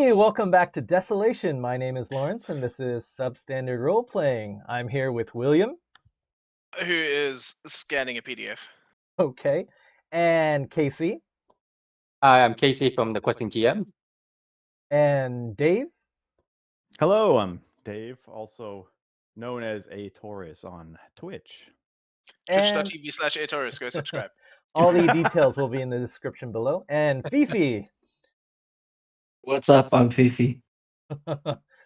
Hey, welcome back to Desolation. My name is Lawrence, and this is Substandard Roleplaying. I'm here with William. Who is scanning a PDF. Okay. And Casey. Hi, I'm Casey from the Questing GM. And Dave. Hello, I'm Dave, also known as a Taurus on Twitch. Twitch.tv/Taurus. Go subscribe. All the details will be in the description below. And FieFiez. What's up? I'm FieFiez.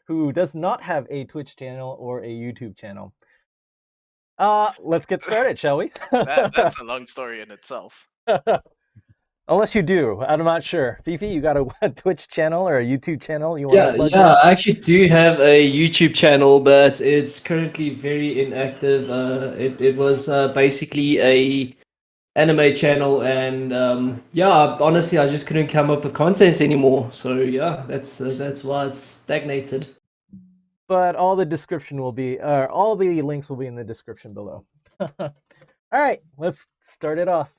Who does not have a Twitch channel or a YouTube channel. Let's get started, shall we? That's a long story in itself. Unless you do, I'm not sure. FieFiez, you got a Twitch channel or a YouTube channel? You want Yeah, to plug I actually do have a YouTube channel, but it's currently very inactive. It was basically a anime channel, and honestly, I just couldn't come up with content anymore. So yeah, that's why it's stagnated. But all the description will be, all the links will be in the description below. All right, let's start it off.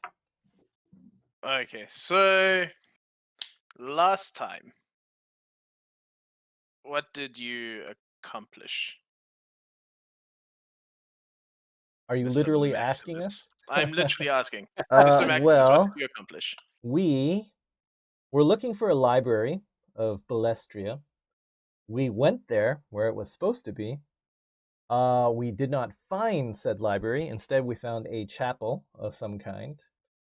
Okay, so last time, what did you accomplish? Are you Mr. literally Maximus? asking us? I'm literally asking. Mr. Maximus, what did you accomplish? We were looking for a library of Balestria. We went there where it was supposed to be. We did not find said library. Instead, we found a chapel of some kind.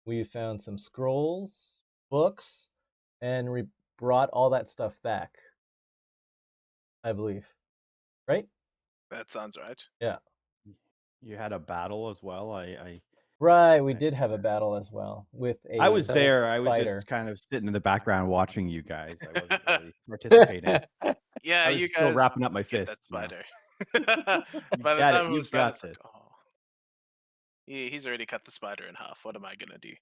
We found some scrolls, books, and we brought all that stuff back, I believe. Right? That sounds right. Yeah. You had a battle as well. Right, we did have a battle as well with a. I was there. I was spider. just kind of sitting in the background watching you guys. I wasn't really participating. Yeah, I was you still guys wrapping up my get fists. that so. spider. By the got it, time it you was done, got it's like, it. oh, he's already cut the spider in half. What am I gonna do?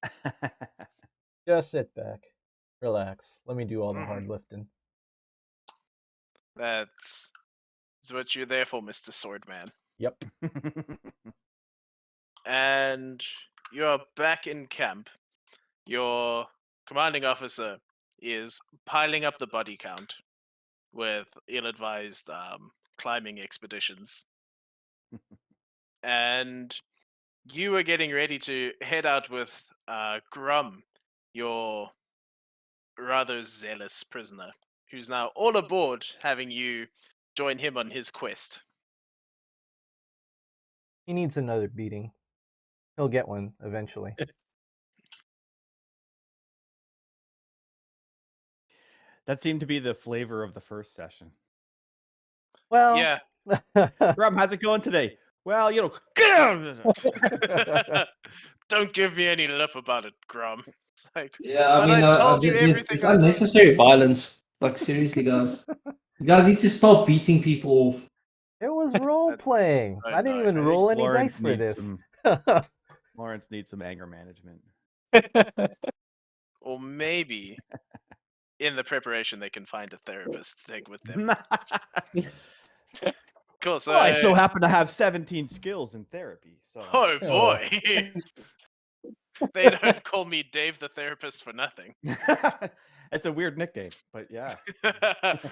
Just sit back, relax. Let me do all the Mhm. hard lifting. That's what you're there for, Mr. Swordman. Yep. And you're back in camp. Your commanding officer is piling up the body count with ill-advised climbing expeditions. And you are getting ready to head out with Grum, your rather zealous prisoner, who's now all aboard, having you join him on his quest. He needs another beating. He'll get one eventually. That seemed to be the flavor of the first session. Well, Yeah. Grum, how's it going today? Well, get out of this. Don't give me any lip about it, Grum. It's like, Yeah, but I told you everything. It's unnecessary violence. Like seriously, guys, you guys need to stop beating people off. It was role playing. I didn't even I roll think any Lawrence dice for needs this. Lawrence needs some anger management. Or maybe in the preparation they can find a therapist to take with them. Cool. So I so happen to have 17 skills in therapy. So oh boy, they don't call me Dave the therapist for nothing. It's a weird nickname, but yeah.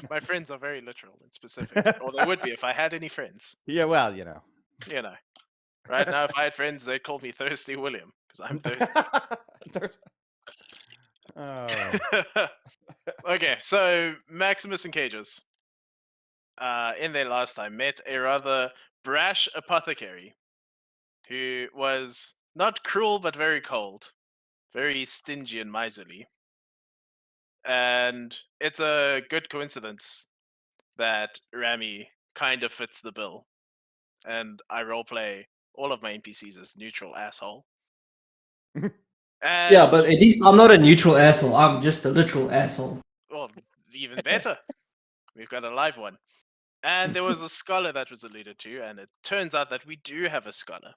My friends are very literal and specific, or they would be if I had any friends. Yeah, well, Right now, if I had friends, they'd call me Thirsty William because I'm thirsty. Oh. Okay, so Maximus and Cages, in their last time, met a rather brash apothecary who was not cruel but very cold, very stingy and miserly. And it's a good coincidence that Rami kind of fits the bill, and I roleplay all of my NPCs as neutral asshole. Yeah, but at least I'm not a neutral asshole. I'm just a literal asshole. Well, even better. We've got a live one. And there was a scholar that was alluded to, and it turns out that we do have a scholar.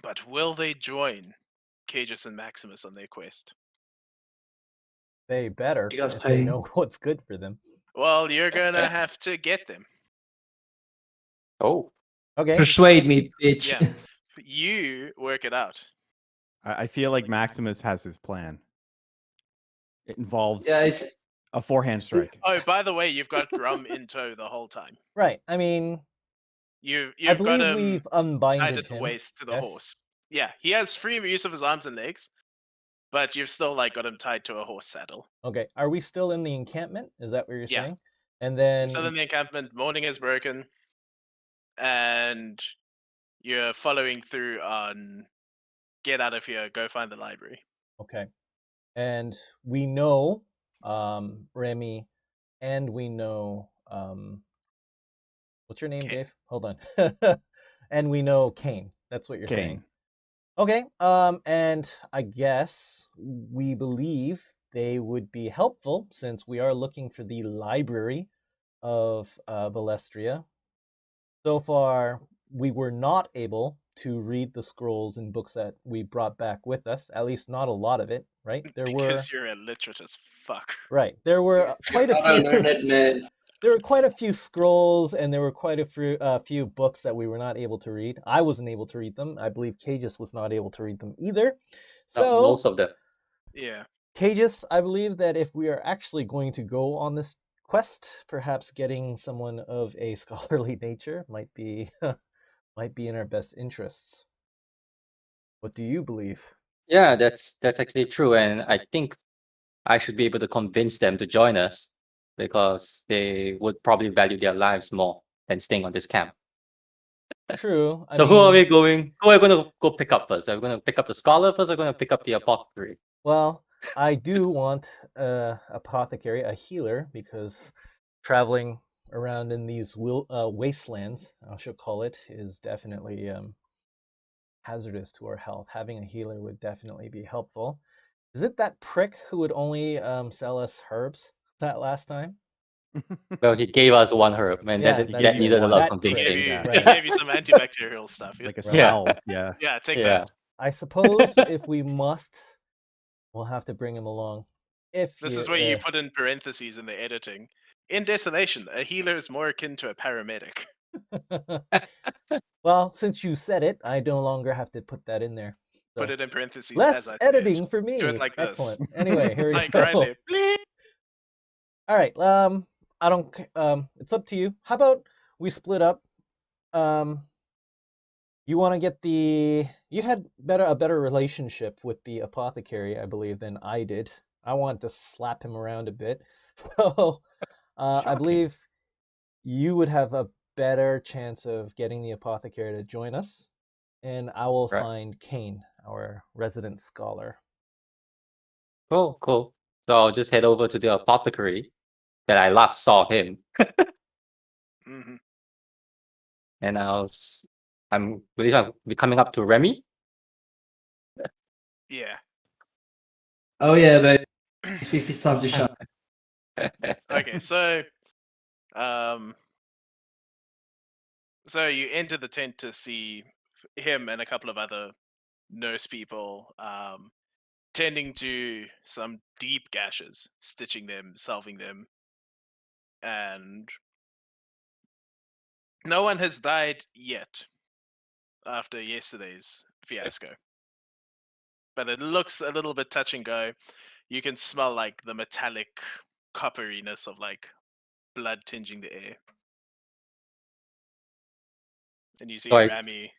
But will they join Cages and Maximus on their quest? They better. You guys if they pay. know what's good for them. Well, you're gonna have to get them. Oh. Okay. Persuade me, bitch. Yeah. You work it out. I feel like Maximus has his plan. It involves Yeah, A forehand strike. Oh, by the way, you've got Grum in tow the whole time. Right. I mean, You've I got believe him we've tied unbinded at the him. waist to the Yes? horse. Yeah, he has free use of his arms and legs, but you've still like got him tied to a horse saddle. Okay. Are we still in the encampment? Is that what you're Yeah. saying? And then Still in the encampment, morning is broken, and you're following through on get out of here, go find the library. okay. And we know Remy, and we know what's your name, Kane. Dave? Hold on. And we know Kane. That's what you're saying. Kane. Okay. And I guess we believe they would be helpful since we are looking for the library of Balestria. So far, we were not able to read the scrolls and books that we brought back with us. At least not a lot of it, right? There were Because you're illiterate as fuck. right. There were quite a Not a few. learned man. There were quite a few scrolls, and there were quite a few books that we were not able to read. I wasn't able to read them. I believe Cages was not able to read them either. No, So, most of them. Yeah. Cages, I believe that if we are actually going to go on this quest, perhaps getting someone of a scholarly nature might be might be in our best interests. What do you believe? Yeah, that's actually true, and I think I should be able to convince them to join us because they would probably value their lives more than staying on this camp. True. I So who are mean, we going? Who are we going to go pick up first? Are we going to pick up the Scarlet first, or are we going to pick up the Apothecary? Well, I do want a apothecary, a healer, because traveling around in these wastelands, I should call it, is definitely hazardous to our health. Having a healer would definitely be helpful. Is it that prick who would only sell us herbs that last time? Well, he gave us one herb, and Yeah, that, that's that right. needed a lot of That He prick. gave convincing. you, Yeah. he gave you some antibacterial stuff. Like a Right. Yeah. salve. Yeah. Yeah, take Yeah. that. I suppose if we must, we'll have to bring him along. If This he, is where you put in parentheses in the editing. In Desolation, a healer is more akin to a paramedic. well, since you said it, I no longer have to put that in there. So, Put it in parentheses less as I say it. editing for me. Do it like this. Excellent. Anyway, here we Like go. right there. Bleep. All right. I don't. It's up to you. How about we split up? You want to get the? You had a better relationship with the apothecary, I believe, than I did. I want to slap him around a bit. So, I Shocking. believe you would have a better chance of getting the apothecary to join us, and I will Right. find Kane, our resident scholar. Cool. So I'll just head over to the Apothecary that I last saw him, hmm and I'm believe I'll be coming up to Remy. Yeah. Oh yeah, but FieFiez time to shine. Okay, so so you enter the tent to see him and a couple of other nurse people tending to some deep gashes, stitching them, salving them, and no one has died yet after yesterday's fiasco. But it looks a little bit touch and go. You can smell like the metallic copperiness of like blood tinging the air. And you see Right. Rami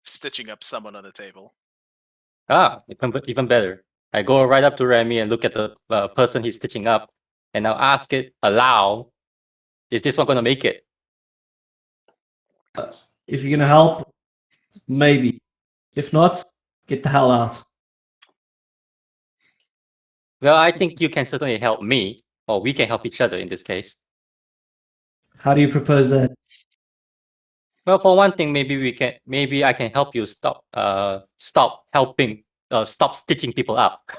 stitching up someone on the table. Even better. I go right up to Remy and look at the person he's stitching up, and I'll ask it aloud, is this one going to make it? If you're gonna help, maybe. If not, get the hell out. Well, I think you can certainly help me, or we can help each other in this case. How do you propose that? Well, for one thing, maybe I can help you stop stitching people up.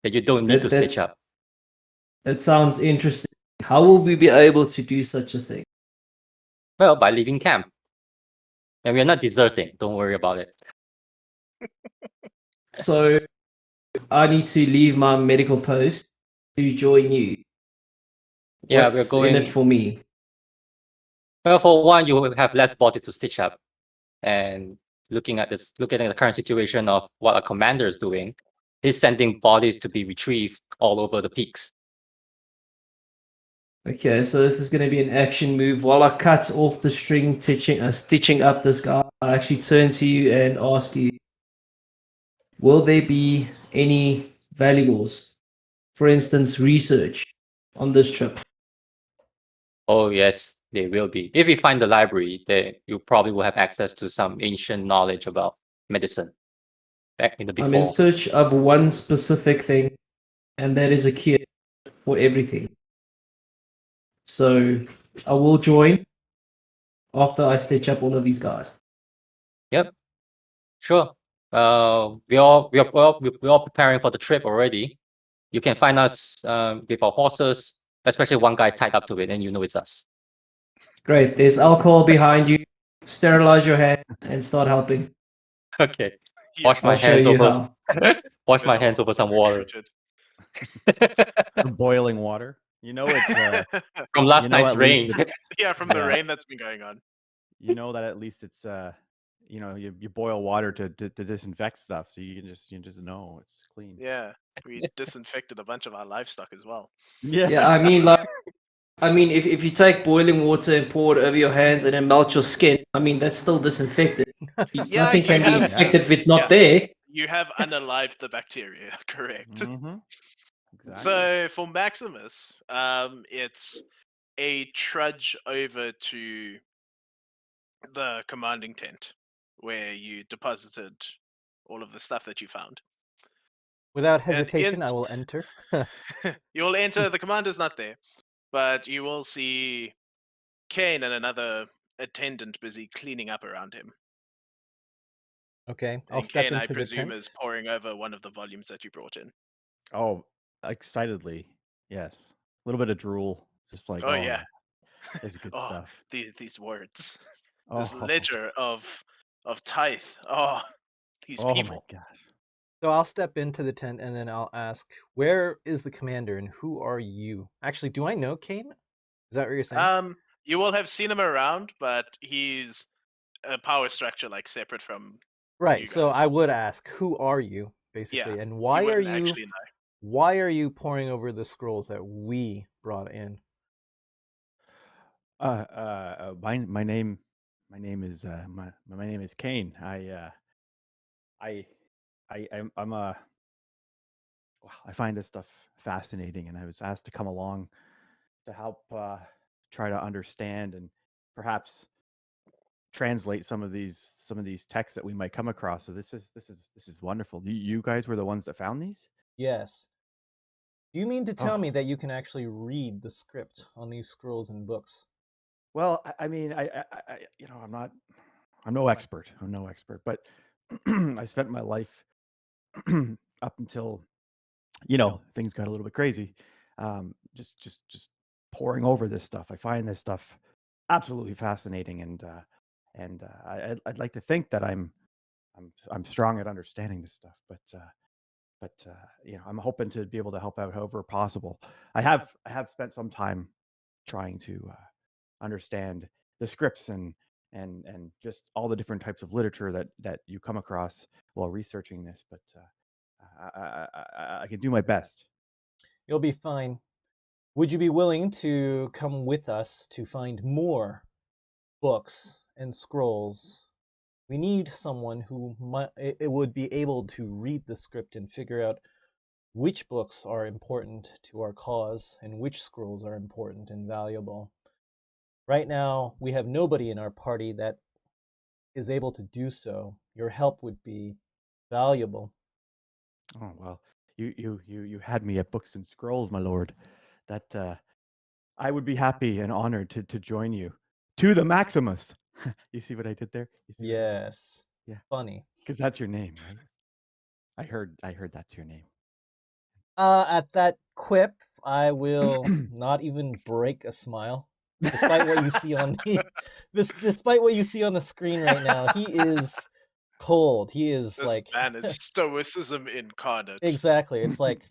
That you don't need to stitch up. That sounds interesting. How will we be able to do such a thing? Well, by leaving camp. And we're not deserting, don't worry about it. So I need to leave my medical post to join you. Yeah, What's we're going. in it for me? Well, for one, you will have less bodies to stitch up. And looking at the current situation of what our commander is doing, he's sending bodies to be retrieved all over the peaks. Okay, so this is going to be an action move. While I cut off the string, stitching up this guy, I actually turn to you and ask you, will there be any valuables? For instance, research on this trip? Oh yes, they will be. If we find the library, then you probably will have access to some ancient knowledge about medicine back in the I'm in before. search of one specific thing, and that is a cure for everything. So I will join after I stitch up all of these guys. Yep, sure. We're all preparing for the trip already. You can find us with our horses, especially one guy tied up to it, and you know it's us. Great. There's alcohol behind you. Sterilize your hands and start helping. Okay. Yeah, Wash my I'll show hands you over. how. Wash my we're hands all over some water. recruited. Some boiling water. You know it's From last you know night's at least rain. it's- Yeah, from the Yeah. rain that's been going on. you know that at least it's you boil water to disinfect stuff, so you just know it's clean. Yeah, we disinfected a bunch of our livestock as well. Yeah, I mean, if you take boiling water and pour it over your hands and then melt your skin, I mean, that's still disinfected. Yeah, Nothing you can be have- infected if it's not yeah. there. You have unalived the bacteria, correct? Mm-hmm. Exactly. So for Maximus, it's a trudge over to the commanding tent where you deposited all of the stuff that you found. Without And hesitation, I will enter. You will enter. The commander's not there, but you will see Kane and another attendant busy cleaning up around him. Okay, I'll And step Kane, I into the presume, tent. is poring over one of the volumes that you brought in. Oh, excitedly, yes. A little bit of drool, just like Oh, yeah. this is good Oh, stuff. these words, Oh, this ledger of tithe. Oh, these oh people. my gosh. So I'll step into the tent and then I'll ask, where is the commander and who are you? Actually, do I know Kane? Is that what you're saying? You will have seen him around, but he's a power structure like separate from Right. you So guys. I would ask, who are you, basically, and why you are wouldn't you actually know. why are you pouring over the scrolls that we brought in? My name is my name is Kane. I find this stuff fascinating, and I was asked to come along to help try to understand and perhaps translate some of these texts that we might come across. So this is wonderful. You guys were the ones that found these? Yes. Do you mean to tell Oh. me that you can actually read the script on these scrolls and books? Well, I mean, I'm no expert. But I spent my life up until things got a little bit crazy. Just poring over this stuff. I find this stuff absolutely fascinating, and I'd like to think that I'm strong at understanding this stuff, but I'm hoping to be able to help out however possible. I have spent some time trying to understand the scripts and just all the different types of literature that you come across while researching this, but I can do my best. You'll be fine. Would you be willing to come with us to find more books and scrolls? We need someone who would be able to read the script and figure out which books are important to our cause and which scrolls are important and valuable. Right now, we have nobody in our party that is able to do so. Your help would be valuable. Oh well, you had me at books and scrolls, my lord. That I would be happy and honored to join you to the Maximus. You see what I did there? You see what I did there? Yes. Yeah. Funny. Because that's your name, right? I heard that's your name. At that quip, I will not even break a smile. Despite what you see on despite what you see on the screen right now, he is cold. He is This like man is stoicism incarnate. exactly. It's like,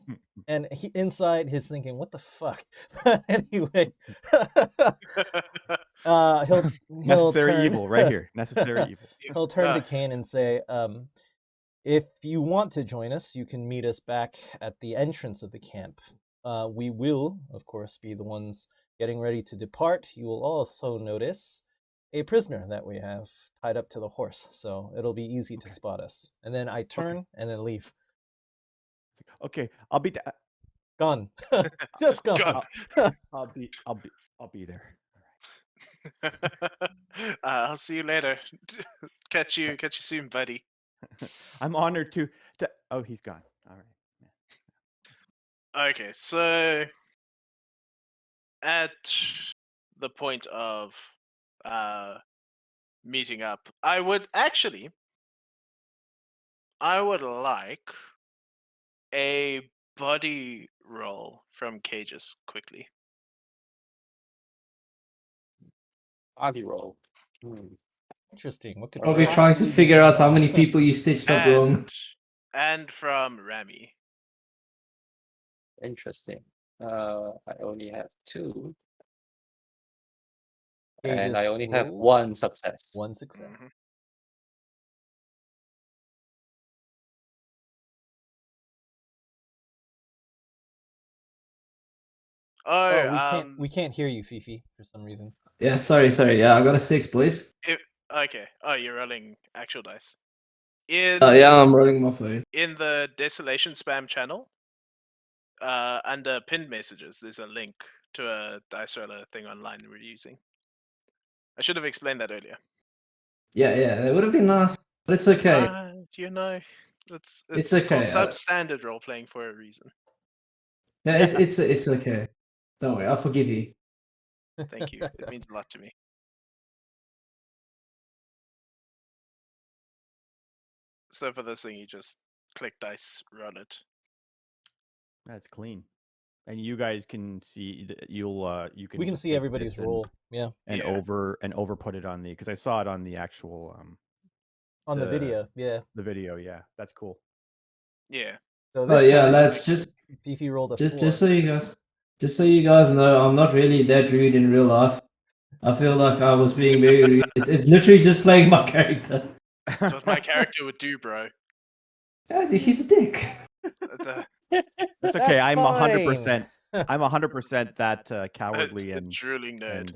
and inside he's thinking, "What the fuck?" Anyway, he'll Necessary turn, evil right here. Necessary evil. He'll turn to No. Kane and say, If you want to join us, you can meet us back at the entrance of the camp. We will, of course, be the ones getting ready to depart. You will also notice a prisoner that we have tied up to the horse, so it'll be easy to Okay. spot us. And then I turn and then leave. Okay, I'll be Gone. Just gone. I'll be there. I'll see you later. Catch you soon, buddy. I'm honored to. Oh, he's gone. All right. Okay, so at the point of meeting up, I would like a body roll from Cages quickly. Body roll. Interesting. What could Probably trying to possibly figure go out how many wrong? people you stitched up wrong. And from Rami. Interesting. I only have 2. Okay, And I just only have roll 1 success. one success. Mhm. Oh, Oh, we can't hear you, Fifi, for some reason. Yeah, sorry. Yeah, I got a 6, boys. okay. Oh, you're rolling actual dice. In Yeah, I'm rolling my phone. in the Desolation spam channel, under pinned messages, there's a link to a dice roller thing online we're using. I should have explained that earlier. Yeah, it would have been nice, but it's okay. You know, it's It's called okay. substandard role playing for a reason. No, it's okay. Don't worry, I'll forgive you. Thank you. It means a lot to me. So for this thing, you just click dice, roll it. That's clean. And you guys can see you can. We can just see take everybody's this and- roll. Yeah. and Yeah. over put it on the, because I saw it on the actual On the The- video, yeah. the video. Yeah, that's cool. Yeah. So Oh this yeah, time, lads, just Fifi rolled a 4. just so you guys know, I'm not really that rude in real life. I feel like I was being very rude. It's literally just playing my character. That's what my character would do, bro. Yeah, dude, he's a dick. The It's okay. That's I'm fine. 100%. I'm 100% that cowardly and drooling nerd.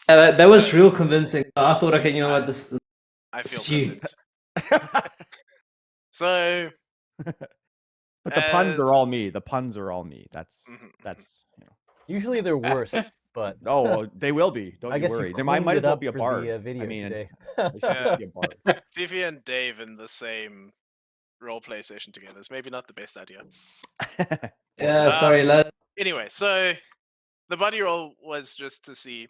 That was real convincing. I thought, okay, you know what, this I this feel is you. convinced. So But the puns As- are all me. The puns are all me. That's Mhm, you know. Usually they're worse, but Oh, they will be. Don't I you guess worry. you There might cleaned as it well up be a for bard. the video I mean, today. there should just be a bard. Fifi and Dave in the same roleplay session together is maybe not the best idea. Yeah, sorry, lad. Anyway, so the body roll was just to see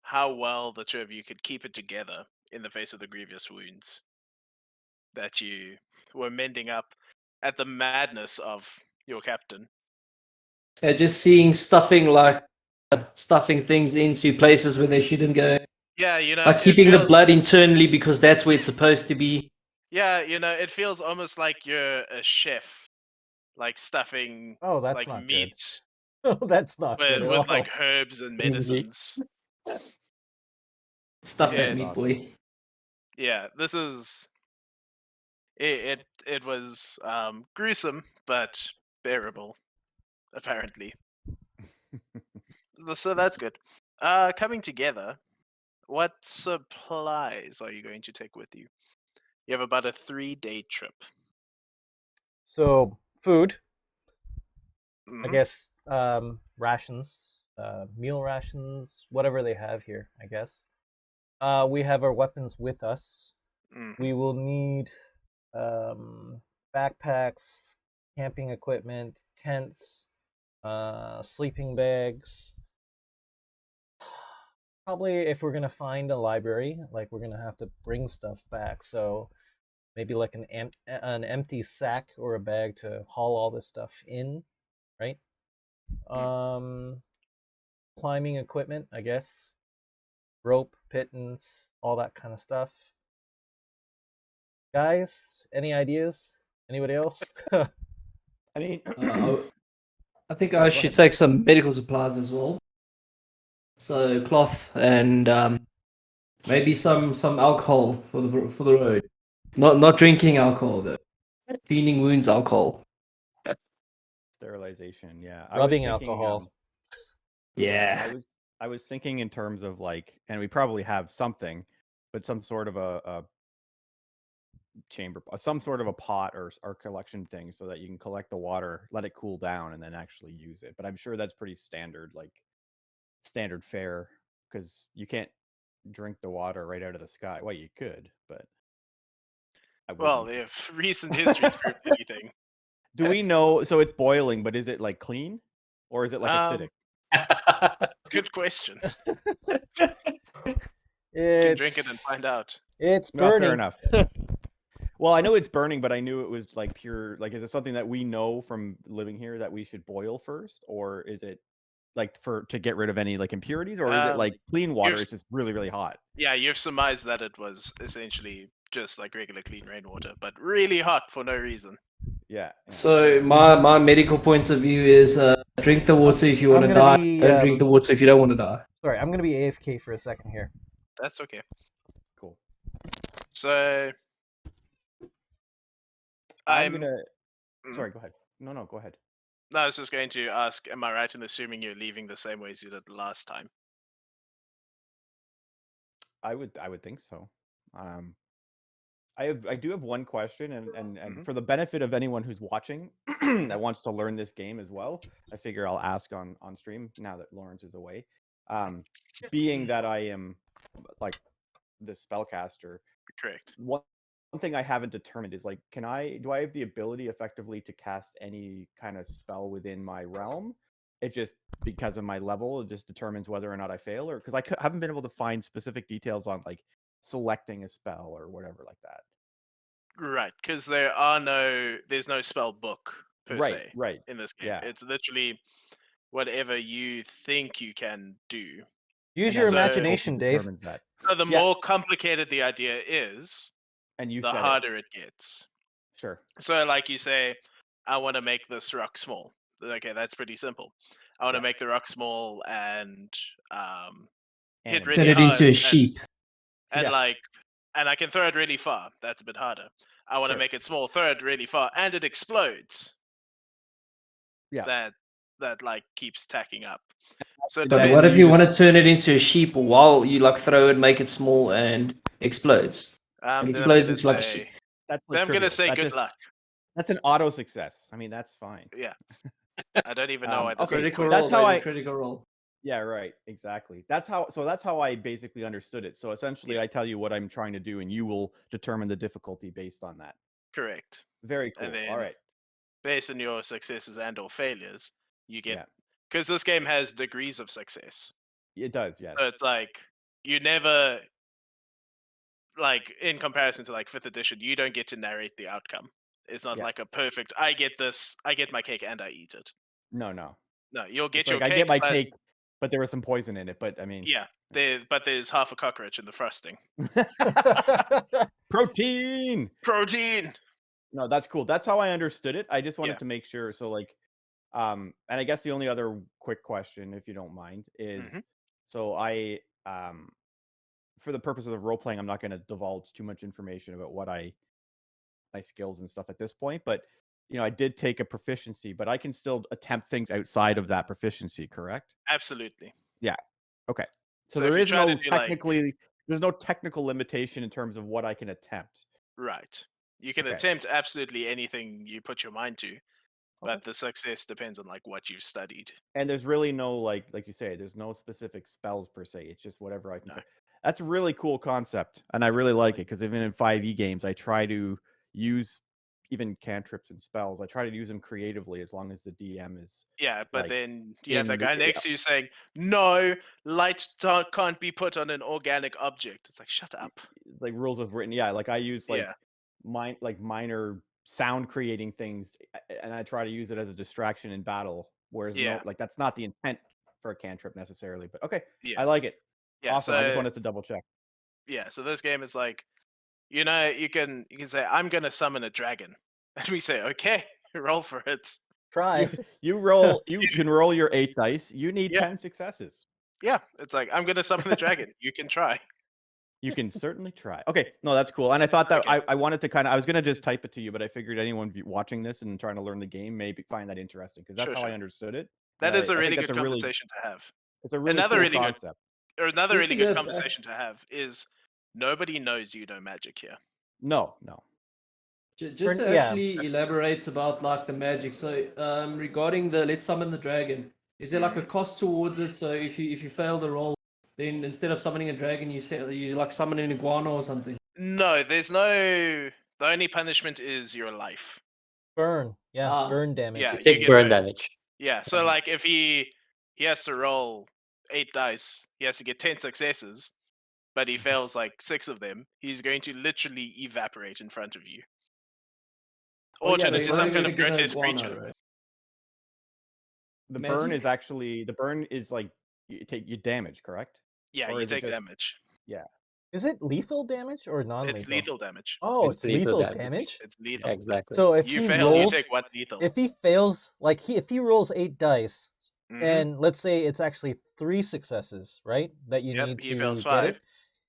how well the two of you could keep it together in the face of the grievous wounds that you were mending up at the madness of your captain. Yeah, just seeing stuffing things into places where they shouldn't go. Yeah, you know, Like it keeping the feels- blood internally because that's where it's supposed to be. Yeah, you know, it feels almost like you're a chef, like stuffing Oh, that's like not meat good. That's not good with, at with all. like herbs and Meat. medicines. Stuff Yeah. that meat, boy. Yeah, this is it was gruesome but bearable, apparently. So that's good. Coming together, what supplies are you going to take with you? You have about a 3-day trip. So food, I Mhm. guess, rations, meal rations, whatever they have here, I guess. We have our weapons with us. Mhm. We will need backpacks, camping equipment, tents, sleeping bags. Probably if we're gonna find a library, like we're gonna have to bring stuff back. So maybe like an empty sack or a bag to haul all this stuff in, right? Climbing equipment, I guess. Rope, pittance, all that kind of stuff. Guys, any ideas? Anybody else? I mean, I think Sorry, I go should ahead. take some medical supplies as well. So cloth and maybe some alcohol for the road. Not drinking alcohol though. Cleaning wounds alcohol. Sterilization. Yeah. I was Rubbing thinking, alcohol. Yeah. I was thinking in terms of like, and we probably have something, but some sort of a chamber, some sort of a pot or collection thing, so that you can collect the water, let it cool down, and then actually use it. But I'm sure that's pretty standard, like standard fare, because you can't drink the water right out of the sky. Well, you could, but I Well, wouldn't. if recent history's proved anything, Do we know? So it's boiling, but is it like clean, or is it like acidic? good question. You can drink it and find out. It's Well, burning. fair enough. Well, I know it's burning, but I knew it was like pure. Like, is it something that we know from living here that we should boil first, or is it like to get rid of any like impurities, or is it like clean water? It's just really, really hot. Yeah, you've surmised that it was essentially just like regular clean rainwater, but really hot for no reason. Yeah. So my medical point of view is drink the water if you want to gonna die. be, Don't drink the water if you don't want to die. Sorry, I'm gonna be AFK for a second here. That's okay. Cool. So I'm gonna. Mm. Sorry, go ahead. No, go ahead. No, I was just going to ask, am I right in assuming you're leaving the same way as you did last time? I would think so. I do have one question, and for the benefit of anyone who's watching that wants to learn this game as well, I figure I'll ask on stream now that Lawrence is away. Being that I am like the spellcaster, Correct. one thing I haven't determined is like, do I have the ability effectively to cast any kind of spell within my realm? It just, because of my level, it just determines whether or not I fail, or because I haven't been able to find specific details on like selecting a spell or whatever like that. Right, because there's no spell book per se Right. in this game. Yeah. It's literally whatever you think you can do. Use And your then imagination, Dave. determines that. So the more complicated the idea is, And the harder it gets. Sure. So like you say, I want to make this rock small. Okay, that's pretty simple. I want to make the rock small and hit really Turn it hard into a sheep. and and I can throw it really far. That's a bit harder. I want to make it small, throw it really far, and it explodes. Yeah. That like keeps tacking up. So But what if you want to turn it into a sheep while you like throw it, make it small, and explodes? It explodes into like a sheep. That's I'm gonna say good luck. That's an auto success. I mean, that's fine. Yeah. I don't even know why this critical is roll. That's how critical roll. Yeah, right. Exactly. That's how I basically understood it. So essentially, I tell you what I'm trying to do, and you will determine the difficulty based on that. Correct. Very cool. And then, All right. based on your successes and/or failures, you get, because this game has degrees of success. It does, yes. So it's like you never, like in comparison to like 5th edition, you don't get to narrate the outcome. It's not like a perfect. I get my cake and I eat it. No. No, you'll get It's your like, cake. I get my cake, but there was some poison in it. But I mean, yeah, but there's half a cockroach in the frosting. Protein. No, that's cool. That's how I understood it. I just wanted to make sure. So like, and I guess the only other quick question, if you don't mind, is so I for the purpose of the role playing, I'm not going to divulge too much information about what my skills and stuff at this point, but I did take a proficiency, but I can still attempt things outside of that proficiency, correct? Absolutely. Yeah. Okay. So if there you is try no to do, there's no technical limitation in terms of what I can attempt. Right. You can attempt absolutely anything you put your mind to, but the success depends on like what you've studied. And there's really no like you say, there's no specific spells per se. It's just whatever I can. That's a really cool concept, and I really like it because even in 5e games, I try to use even cantrips and spells. I try to use them creatively as long as the DM is. Yeah, but then you have that guy next to you saying, "No, light can't be put on an organic object." It's like, shut up. Like rules of written, like I use minor sound creating things, and I try to use it as a distraction in battle. Whereas that's not the intent for a cantrip necessarily. But okay, I like it. Yeah, awesome. I just wanted to double check. Yeah, so this game is like, you can say, "I'm gonna summon a dragon," and we say, "Okay, roll for it." Try. You roll. You can roll your 8 dice. You need 10 successes. Yeah, it's like, I'm gonna summon the dragon. You can try. You can certainly try. Okay, no, that's cool. And I thought that Okay. I wanted to I was gonna just type it to you, but I figured anyone watching this and trying to learn the game may find that interesting because that's Sure, how I sure. understood it. That And is a I really think good that's a really conversation to have. it's a really Another cool really good concept. Another Just really to good go back- conversation to have is nobody knows you know magic here. No. Just to yeah. actually elaborate about like the magic. So regarding the let's summon the dragon, is there like a cost towards it? So if you fail the roll, then instead of summoning a dragon, you like summon an iguana or something. No, there's no. The only punishment is your life. Burn. Yeah, Ah. burn damage. Yeah, You you take get burn burned. damage. Yeah, so like if he has to roll 8 dice, he has to get 10 successes, but he fails like 6 of them, he's going to literally evaporate in front of you. Oh, Or yeah, turn the into you're some not kind gonna of get an grotesque iguana, creature. right? The burn Magic? is actually damage, correct? Yeah, Or you is it take just- damage. Is it lethal damage or non-lethal? It's lethal damage. Oh, It's it's lethal lethal damage. damage. It's lethal. Exactly. So if You he fail, you rolls, take 1 lethal. if he fails, like if he rolls 8 dice, Mhm. and let's say it's actually 3 successes, right? That you Yep, need he to fails get 5. it.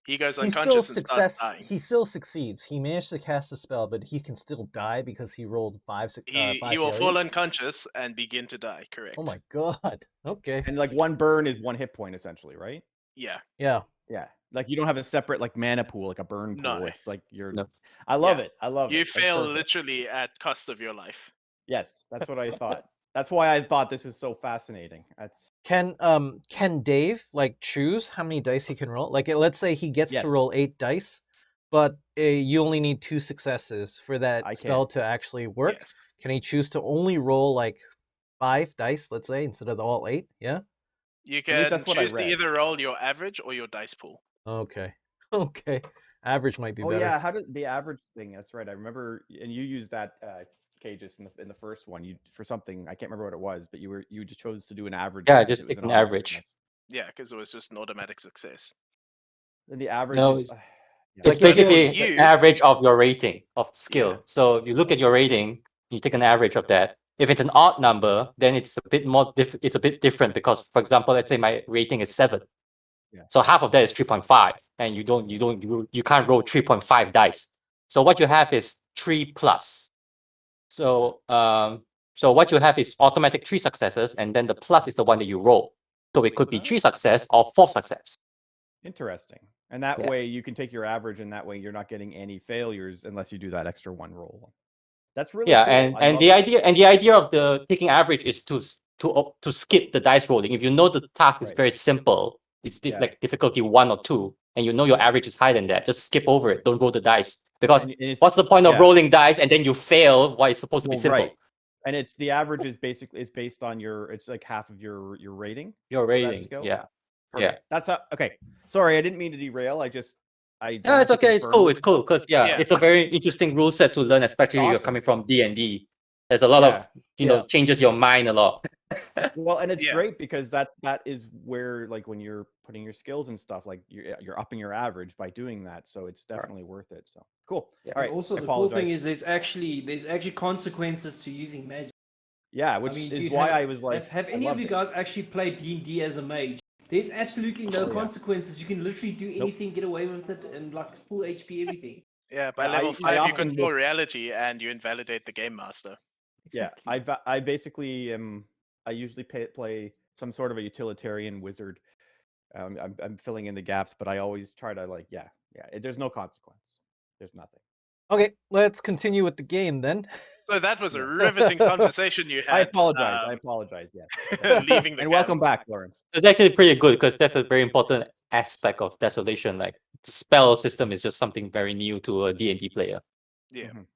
He goes He still unconscious and starts dying. He still succeeds. He managed to cast the spell, but he can still die because he rolled 5 He will fall unconscious and begin to die, correct. Oh my god. Okay. And like one burn is 1 hit point essentially, right? Yeah. Yeah. Yeah. Like you don't have a separate like mana pool, like a burn pool. No. It's like you're No. I love Yeah. it. I love it. You That's fail perfect. literally at cost of your life. Yes, that's what I thought. That's why I thought this was so fascinating. That's Can Dave like choose how many dice he can roll? Like let's say he gets Yes. to roll 8 dice, but you only need 2 successes for that I spell can. to actually work. Yes. Can he choose to only roll like 5 dice, let's say, instead of all 8? Yeah. You least can that's what I choose to read. either roll your average or your dice pool. Okay. Okay. Average might be Oh better. yeah, how did the average thing? That's right. I remember, and you used that Cages in the first one. You for something I can't remember what it was, but you just chose to do an average. Yeah, because just it was take an auto average. success. Yeah, because it was just an automatic success. And the average No, is. It's Like, basically you- the average of your rating of skill. So you look at your rating, you take an average of that. If it's an odd number, then it's a bit more it's a bit different because, for example, let's say my rating is 7. Yeah. So half of that is 3.5, and you can't roll 3.5 dice. So what you have is 3 plus. So so what you have is automatic 3 successes, and then the plus is the one that you roll. So it could be 3 success or 4 success. Interesting. And that Yeah. way you can take your average, and that way you're not getting any failures unless you do that extra 1 roll. That's really Yeah, cool. I and love the it. idea of the taking average is to skip the dice rolling. If you know the task is Right. very simple, it's Yeah. like difficulty 1 or 2, and you know your average is higher than that, just skip over it. Don't roll the dice because And it's- what's the point of yeah. rolling dice and then you fail what is supposed to be Well, simple? right. And it's the average is basically it's based on it's like half of your rating. Your for that rating, skill? yeah. Perfect. That's okay. Sorry, I didn't mean to derail. I Yeah, wanted it's to okay. It's confirm cool. what It's we- cool because Yeah. it's a very interesting rule set to learn, especially if you're awesome. coming from D&D. There's a lot of changes your mind a lot. Well, and it's Yeah. great because that is where like when you're putting your skills and stuff, like you're upping your average by doing that. So it's definitely worth it. So cool. Yeah. All right. Also, I the cool thing apologize. is there's actually consequences to using magic. Yeah, which I mean, is dude, why I was like, have I any of loved you it. guys actually played D&D as a mage? There's absolutely no Oh, yeah. consequences. You can literally do Nope. anything, get away with it, and like full HP everything. Yeah, by Yeah, level I 5, you often control will- reality and you invalidate the game master. Exactly. Yeah, I basically I usually play some sort of a utilitarian wizard. I'm filling in the gaps, but I always try to like there's no consequence. There's nothing. Okay, let's continue with the game then. So that was a Yeah. riveting conversation you had. I apologize. Yes. Leaving the And welcome camp. back, Lawrence. It's actually pretty good because that's a very important aspect of Desolation. Like the spell system is just something very new to a D&D player. Yeah. Mhm.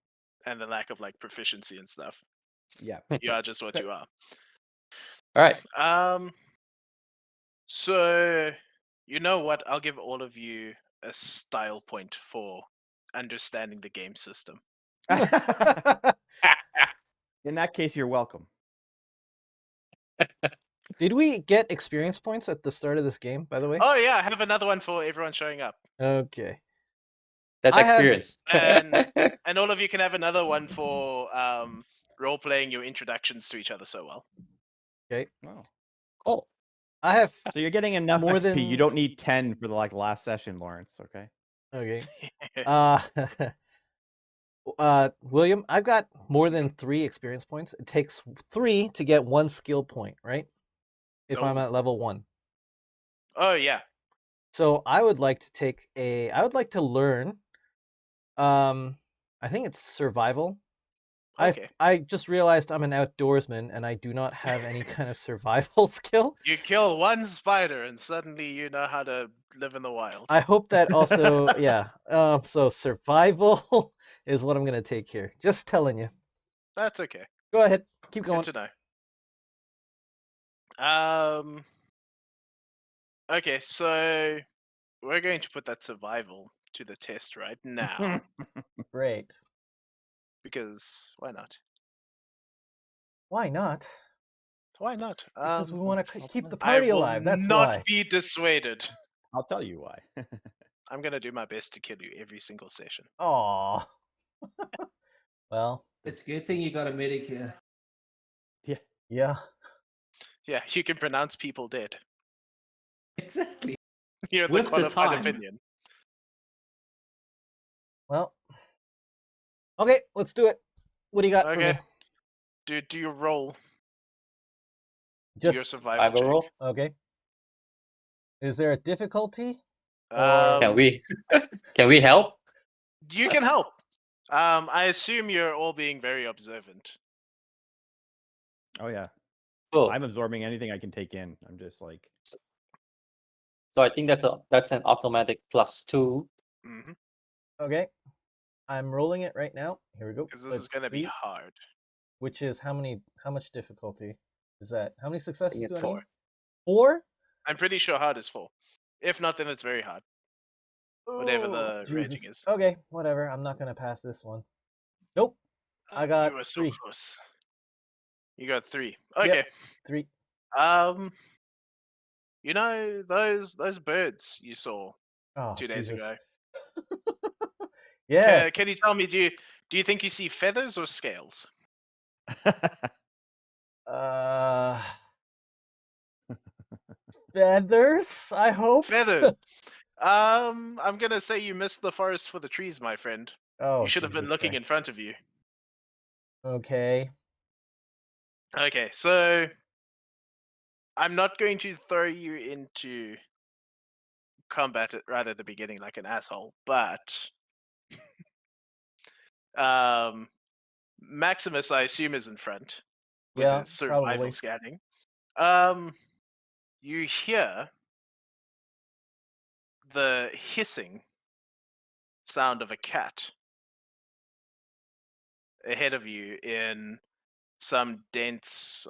And the lack of like proficiency and stuff. Yeah. You are just what you are. All right. So you know what? I'll give all of you a style point for understanding the game system. In that case, you're welcome. Did we get experience points at the start of this game, by the way? Oh yeah, I have another one for everyone showing up. Okay. That's I have- experience. And all of you can have another one for role playing your introductions to each other so well. Okay. Wow. Cool. I have So you're getting enough More XP. than- You don't need 10 for the last session, Lawrence. Okay. Okay. William, I've got more than 3 experience points. It takes 3 to get 1 skill point, right? If I'm Oh. at level 1. Oh yeah. So I would like to learn. I think it's survival. Okay. I just realized I'm an outdoorsman and I do not have any kind of survival skill. You kill one spider and suddenly you know how to live in the wild. I hope that also, yeah. So survival is what I'm gonna take here. Just telling you. That's okay. Go ahead, keep going. Good to know. Okay, so we're going to put that survival to the test right now Great. because why not? Why not? Why not? Because we want to keep the I party will alive. That's not why. be dissuaded. I'll tell you why. I'm gonna do my best to kill you every single session. Aw. Well, It's a good thing you got a medic here. yeah. Yeah, you can pronounce people dead. Exactly. You're the With the qualified time. opinion. Well. Okay, let's do it. What do you got for Okay. me? Do your roll. Do Just your survival Survival roll. check. okay. Is there a difficulty? Can we help? You can help. I assume you're all being very observant. Oh yeah, Cool. I'm absorbing anything I can take in. I'm just like, So I think that's an automatic +2. Mm-hmm. Okay. I'm rolling it right now. Here we go. Because this is gonna be hard. Which is how much difficulty is that? How many successes it's do I 4. need? 4? I'm pretty sure hard is 4. If not, then it's very hard. Whatever the rating is. Okay, whatever. I'm not gonna pass this one. Nope. I got You were so 3. close. You got 3. Yep. Okay. 3. You know those birds you saw Oh, 2 days Jesus. ago? Yes. Can you tell me, do you think you see feathers or scales? Feathers, I hope. Feathers. I'm gonna say you missed the forest for the trees, my friend. Oh, You should have been Jesus looking Christ. in front of you. Okay. Okay, so I'm not going to throw you into combat right at the beginning like an asshole, but Maximus, I assume, is in front with Yeah, his survival probably. scanning. You hear the hissing sound of a cat ahead of you in some dense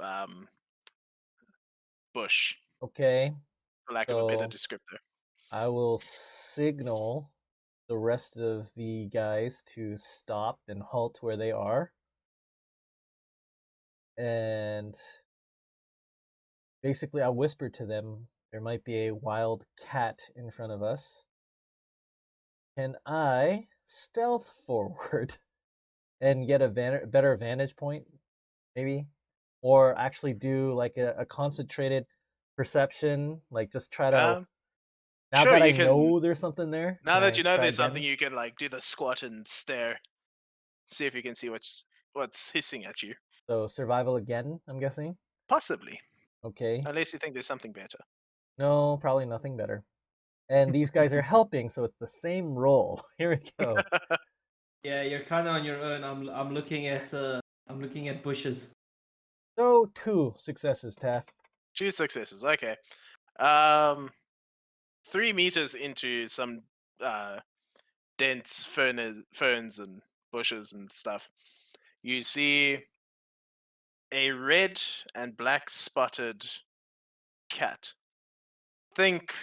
bush, Okay. for lack of a better So descriptor. I will signal the rest of the guys to stop and halt where they are. And basically, I'll whisper to them there might be a wild cat in front of us. Can I stealth forward and get a better vantage point, maybe? Or actually do like a concentrated perception, like just try to. Now Sure, that I you can. know there's something there. Now can that I you know try there's again? something, you can like do the squat and stare, see if you can see what's hissing at you. So survival again, I'm guessing. Possibly, Okay. unless you think there's something better. No, probably nothing better. And these guys are helping, so it's the same roll. Here we go. Yeah, you're kind of on your own. I'm looking at bushes. So 2 successes, Taff. 2 successes. Okay. 3 meters into some dense ferns and bushes and stuff, you see a red and black spotted cat. Think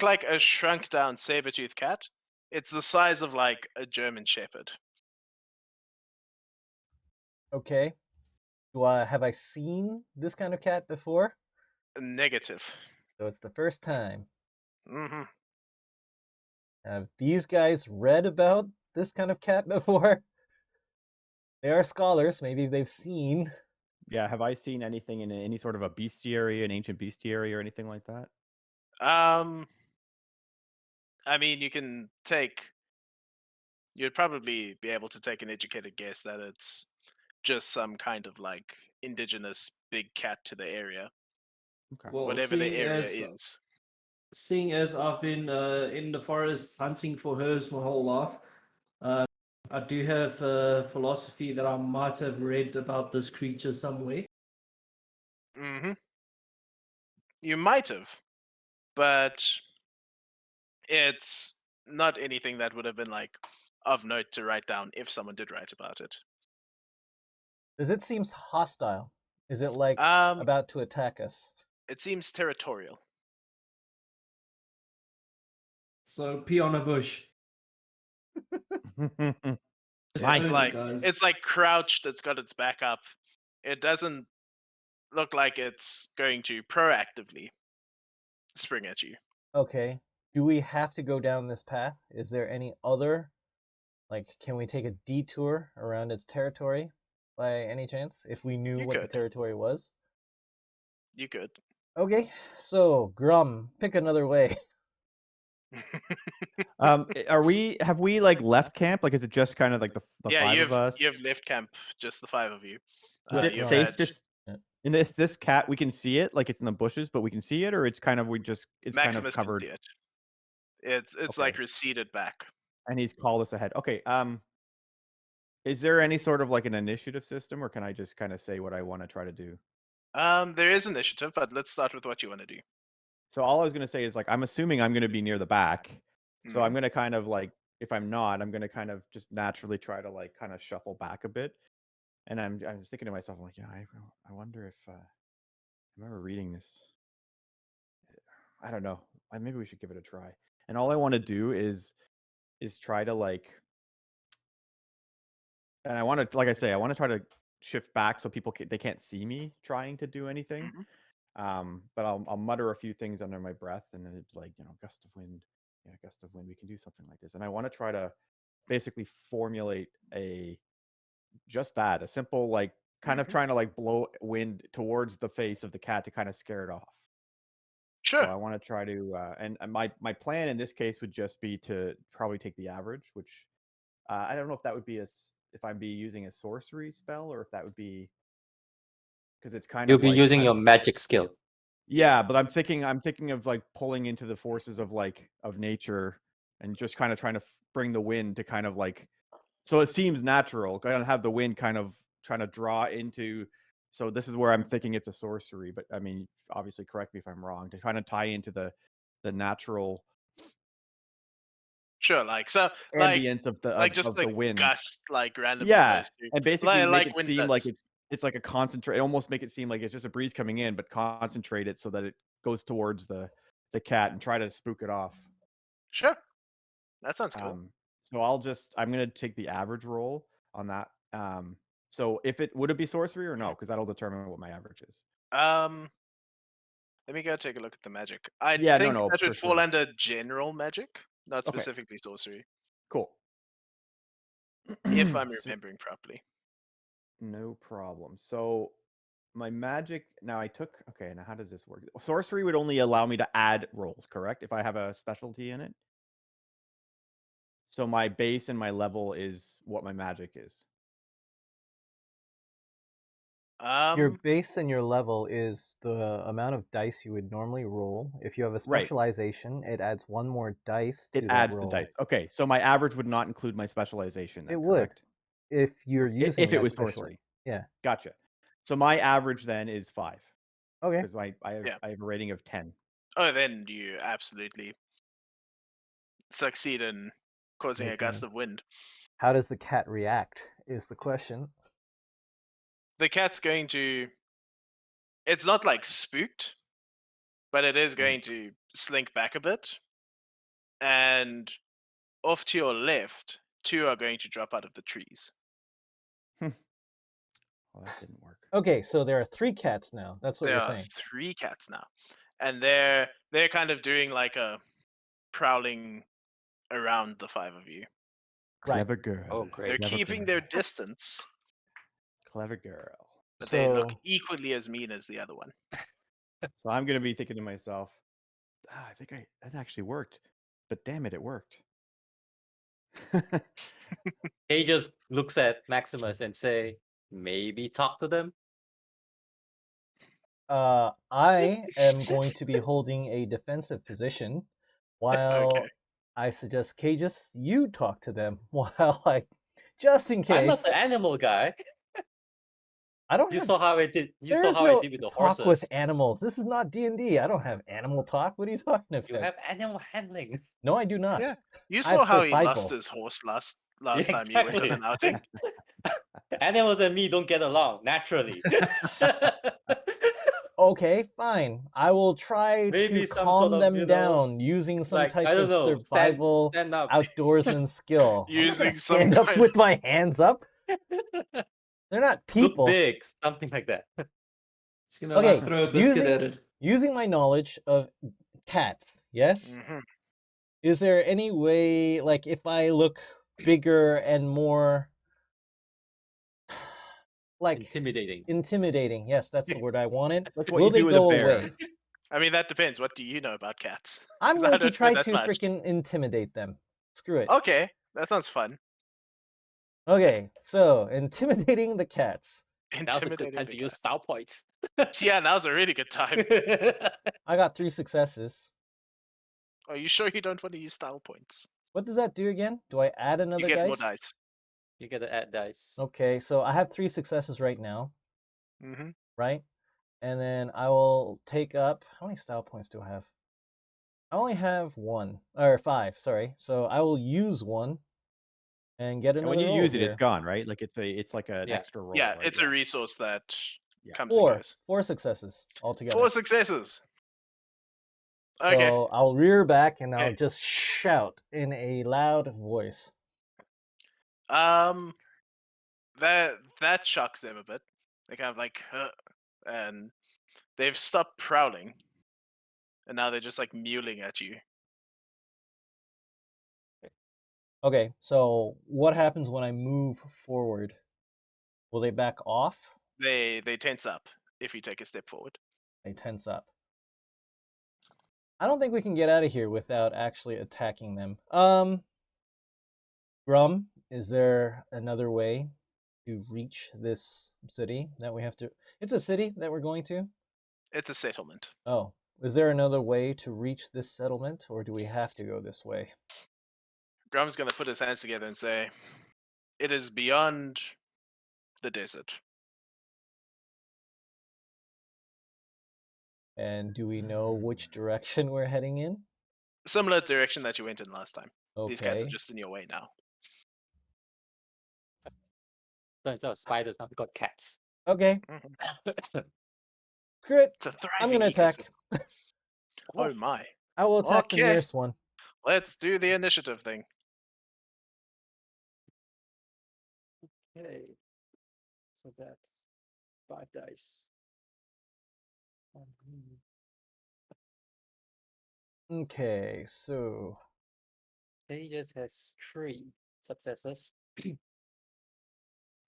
like a shrunk down saber-toothed cat. It's the size of like a German shepherd. Okay. Have I seen this kind of cat before? Negative. So it's the first time. Mm-hmm. Have these guys read about this kind of cat before? They are scholars. Maybe they've seen. yeah. Have I seen anything in any sort of a bestiary, an ancient bestiary, or anything like that? I mean, you'd probably be able to take an educated guess that it's just some kind of like indigenous big cat to the area, Okay. Well, whatever the area is. seeing as I've been in the forest hunting for herbs my whole life, I do have a philosophy that I might have read about this creature somewhere. Hmm. You might have, but it's not anything that would have been like of note to write down if someone did write about it. Does it seem hostile? Is it like Um, about to attack us? it seems territorial. So pee on a bush. Just Nice. own it, guys. It's like crouched. It's got its back up. It doesn't look like it's going to proactively spring at you. Okay. Do we have to go down this path? Is there any other, like, can we take a detour around its territory by any chance? If we knew You what the could. territory was? You could. Okay, so Grum, pick another way. Have we like left camp? Like, is it just kind of like the Yeah, five of us? you've left camp, just the five of you. Is it You've safe had to in this cat? We can see it, like it's in the bushes, but we can see it, or it's kind of it's kind of Maximus can covered. see it. It's Okay. like receded back. And he's called us ahead. Okay. Is there any sort of like an initiative system, or can I just kind of say what I want to try to do? There is initiative, but let's start with what you want to do. So all I was going to say is like I'm assuming I'm going to be near the back, so Mhm. I'm going to kind of like if I'm not, I'm going to kind of just naturally try to like kind of shuffle back a bit. And I was thinking to myself, I'm like, yeah, I wonder if I remember reading this. I don't know. Maybe we should give it a try. And all I want to do is try to like, and I want to, like I say, I want to try to shift back so people they can't see me trying to do anything. But I'll mutter a few things under my breath, and then it's like, gust of wind. Yeah, gust of wind. We can do something like this. And I want to try to basically formulate a simple like kind of trying to like blow wind towards the face of the cat to kind of scare it off. Sure. So I want to try to and my plan in this case would just be to probably take the average, which I don't know if that would be if I'd be using a sorcery spell, or if that would be because it's kind You'll of be like using your magic skill. yeah, but I'm thinking of like pulling into the forces of like of nature and just kind of trying to bring the wind to kind of like so it seems natural. Kind of have the wind kind of trying to draw into. So this is where I'm thinking it's a sorcery, but I mean, obviously, correct me if I'm wrong. To try to tie into the natural Sure, like so, ambience of the just of the like wind. gust, like randomly Yeah, goes through, and basically make it wind seem like does. it's like a concentrate. Almost make it seem like it's just a breeze coming in, but concentrate it so that it goes towards the cat and try to spook it off. Sure, that sounds cool. So I'm gonna take the average roll on that. So if would it be sorcery or no? Because that'll determine what my average is. Let me go take a look at the magic. I Yeah, think no, that for would fall sure. under general magic, not Okay. specifically sorcery, Cool. if I'm remembering properly. No problem. So my magic now okay, now how does this work? Sorcery would only allow me to add rolls, correct? If I have a specialty in it. So my base and my level is what my magic is. Your base and your level is the amount of dice you would normally roll. If you have a Right. specialization, it adds one more dice to It that adds roll. the dice. Okay, so my average would not include my specialization then, It would, correct? if you're using If it that was specially. sorcery. Yeah. Gotcha. So my average then is 5. Okay. Because I have a rating of 10. Oh, then you absolutely succeed in causing a gust of wind. How does the cat react is the question. The cat's going to, it's not like spooked, but it is going to slink back a bit. And off to your left, 2 are going to drop out of the trees. Well, that didn't work. Okay, so there are 3 cats now. That's what There you're are saying. 3 cats now. And they're kind of doing like a prowling around the 5 of you. Clever girl. Oh, great. They're Clever keeping girl. their distance, Clever girl. but they look So equally as mean as the other one. So I'm gonna be thinking to myself, I think that actually worked. but damn it, it worked. He just looks at Maximus and say, maybe talk to them. I am going to be holding a defensive position, while Okay. I suggest Cages, you talk to them while I, just in I'm not case. the animal guy. I don't You have. saw how I did. You There saw is how no I did with the talk horses. with animals. This is not D&D. I don't have animal talk. What are you talking about? You have animal handling. No, I do not. Yeah. You I have saw how he lost survival. his horse last Yeah, time you went on exactly. an outing. Animals and me don't get along naturally. Okay, fine. I will try Maybe to some calm sort of, them down using some like, type I don't of know, survival stand up. outdoorsman skill. I'm not Using gonna some stand up kind- with my hands up. They're not Look people. big, something like that. Just gonna Okay, like throw a biscuit using- at it. Using my knowledge of cats, yes? Mhm. Is there any way, like, if I look bigger and more, like, Intimidating. yes, that's the word I wanted. Like what Will you they do with a go bear. away? I mean, that depends. What do you know about cats? I'm 'Cause I going to don't know try that to much. freaking intimidate them. Screw it. Okay, that sounds fun. Okay, so intimidating the cats. Now's a good Intimidating time the to use cats. style points. Yeah, now's a really good time. I got 3 successes. Are you sure you don't want to use style points? What does that do again? Do I add another You get dice? more dice. You gotta add dice. Okay, so I have 3 successes right now, Mm-hmm. right? And then I will take up, how many style points do I have? I only have 1, or 5, sorry. So I will use 1 and get And another when you roll use it, here. it's gone, right? Like it's like an Yeah. extra roll. Yeah, right? it's a resource that Yeah. comes and goes. 4 successes altogether. 4 successes. Okay. So I'll rear back and I'll Okay. just shout in a loud voice. That shocks them a bit. They kind of like, and they've stopped prowling, and now they're just like mewling at you. Okay, so what happens when I move forward? Will they back off? They tense up if you take a step forward. They tense up. I don't think we can get out of here without actually attacking them. Grum, is there another way to reach this city that we have to? It's a city that we're going to? It's a settlement. Oh, is there another way to reach this settlement, or do we have to go this way? Grum's gonna put his hands together and say, "It is beyond the desert." And do we know which direction we're heading in? Similar direction that you went in last time. These cats are Okay. just in your way now. So instead of spiders, now we got cats. Okay, Mhm. screw it. It's a thriving I'm gonna attack. ecosystem. Oh my. I will attack the Okay. nearest one. Let's do the initiative thing. Okay. So that's 5 dice. Okay, so He just has 3 successes.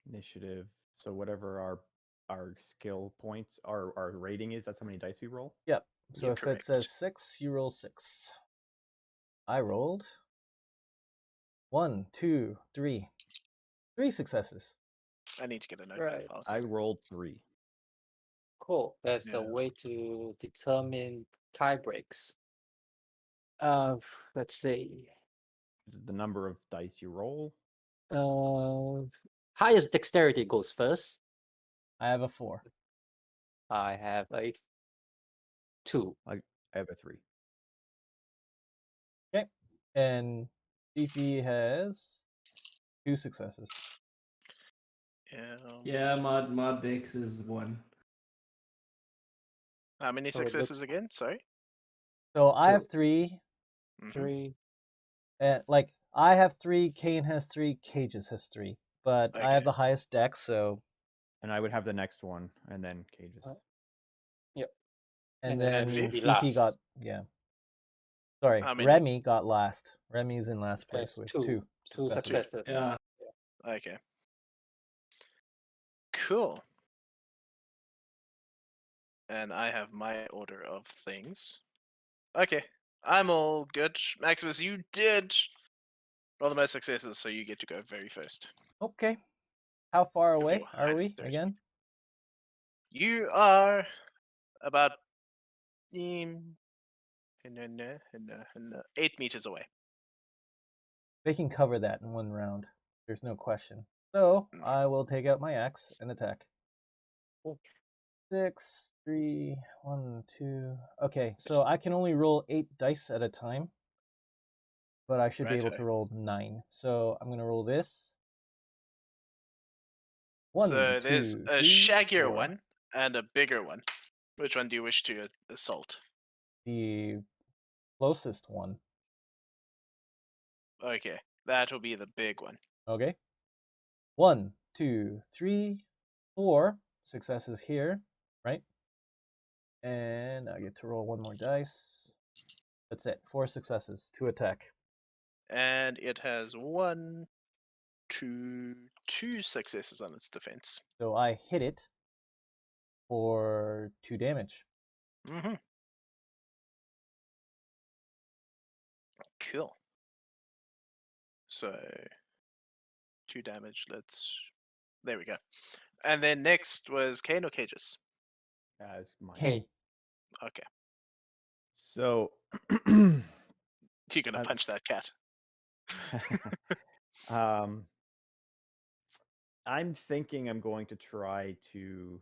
Initiative. So whatever our skill points, our rating is, that's how many dice we roll. yep. So You're if correct. it says 6, you roll 6. I rolled 1, 2, 3. 3 successes. I need to get a notepad. Right. fast. I rolled 3. Cool. There's Yeah. a way to determine tie breaks. Let's see. Is it the number of dice you roll? Highest dexterity goes first. I have a 4. I have a 2. I have a 3. Okay. And FieFiez has 2 successes. Yeah, my dex is 1. How many So it looks- successes again? Sorry. So I have Two. 3. Mhm. 3. Like, I have 3, Kane has 3, Cages has 3. But I have Okay. the highest dex, so. And I would have the next one, and then Cages. And And then then be FieFiez got, last. yeah. Sorry, How many? Remy got last. Remy's in last place That's with 2. 2 2 successes. Yeah. Okay. Cool. And I have my order of things. Okay. I'm all good. Maximus, you did roll the most successes, so you get to go very first. Okay. How far If away you're are we 130. again? You are about 8 meters away. They can cover that in one round. There's no question. So Mm. I will take out my axe and attack. 6, 3, 1, 2. Okay, so I can only roll 8 dice at a time, but I should be able Righto. to roll 9. So I'm going to roll this. So 1, there's 2, a 3, shaggier 4. one and a bigger one. Which one do you wish to assault? The closest one. Okay, that will be the big one. Okay. 1, 2, 3, 4 successes here, right? And I get to roll 1 more dice. That's it. 4 successes to attack. And it has 2 successes on its defense. So I hit it for 2 damage. Mm-hmm. Cool. So 2 damage. There we go. And then next was Kane or Cages? It's mine. Okay. Okay. So You're gonna That's- punch that cat. I'm thinking I'm going to try to.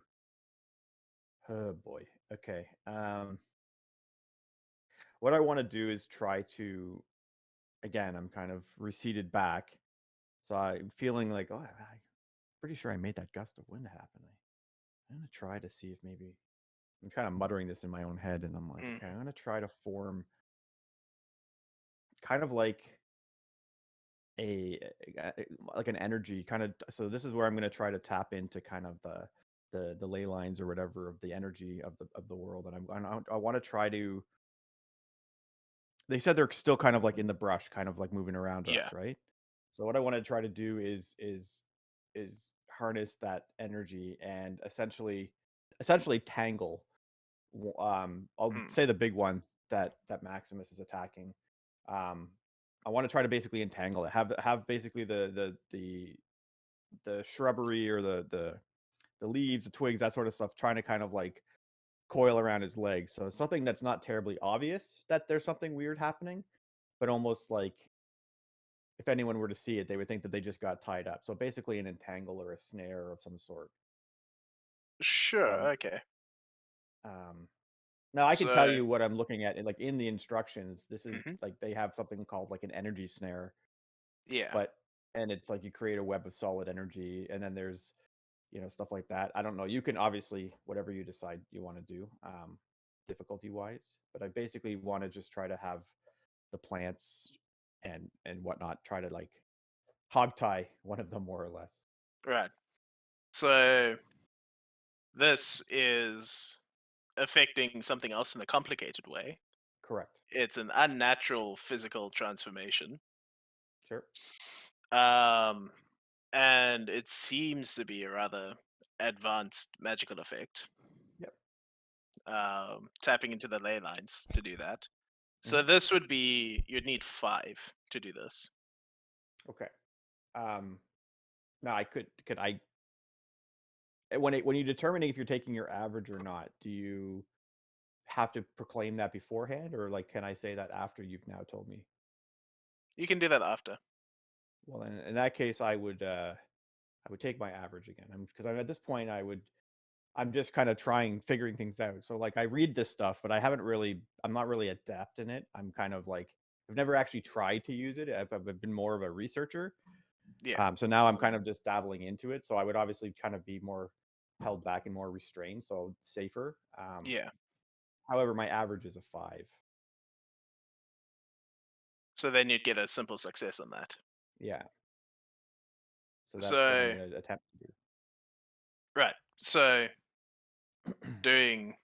Oh boy. Okay. What I want to do is try to. Again, I'm kind of receded back, so I'm feeling like, I'm pretty sure I made that gust of wind happen. I'm gonna try to see if maybe I'm kind of muttering this in my own head, and I'm like, okay, I'm gonna try to form kind of like like an energy kind of. So this is where I'm going to try to tap into kind of the ley lines or whatever of the energy of the world, and I want to try to. They said they're still kind of like in the brush, kind of like moving around Yeah. us, right? So what I want to try to do is harness that energy and essentially tangle. I'll say the big one that Maximus is attacking. I want to try to basically entangle it. Have basically the shrubbery or the leaves, the twigs, that sort of stuff, trying to kind of like coil around his leg. So it's something that's not terribly obvious that there's something weird happening, but almost like if anyone were to see it, they would think that they just got tied up. So basically an entangle or a snare of some sort. Sure. So, Okay. Now I can tell So- you what I'm looking at. Like in the instructions, this is Mhm. like they have something called like an energy snare, Yeah. and it's like you create a web of solid energy, and then there's stuff like that. I don't know. You can obviously whatever you decide you want to do, difficulty wise. But I basically want to just try to have the plants and whatnot try to like hogtie one of them more or less. Right. So this is affecting something else in a complicated way. Correct. It's an unnatural physical transformation. Sure. And it seems to be a rather advanced magical effect. Yep. Tapping into the ley lines to do that. So this would be, you'd need 5 to do this. Okay. Now could I when you're determining if you're taking your average or not, do you have to proclaim that beforehand, or like can I say that after you've now told me? You can do that after. Well, then in that case, I would take my average again, because I'm at this point I'm just kind of figuring things out. So like I read this stuff, but I'm not really adept in it. I'm kind of like I've never actually tried to use it. I've been more of a researcher. Yeah. So now I'm kind of just dabbling into it. So I would obviously kind of be more held back and more restrained, so safer. Yeah. However, my average is a 5. So then you'd get a simple success on that. Yeah. So that's what I'm going to attempt to do. Right. So doing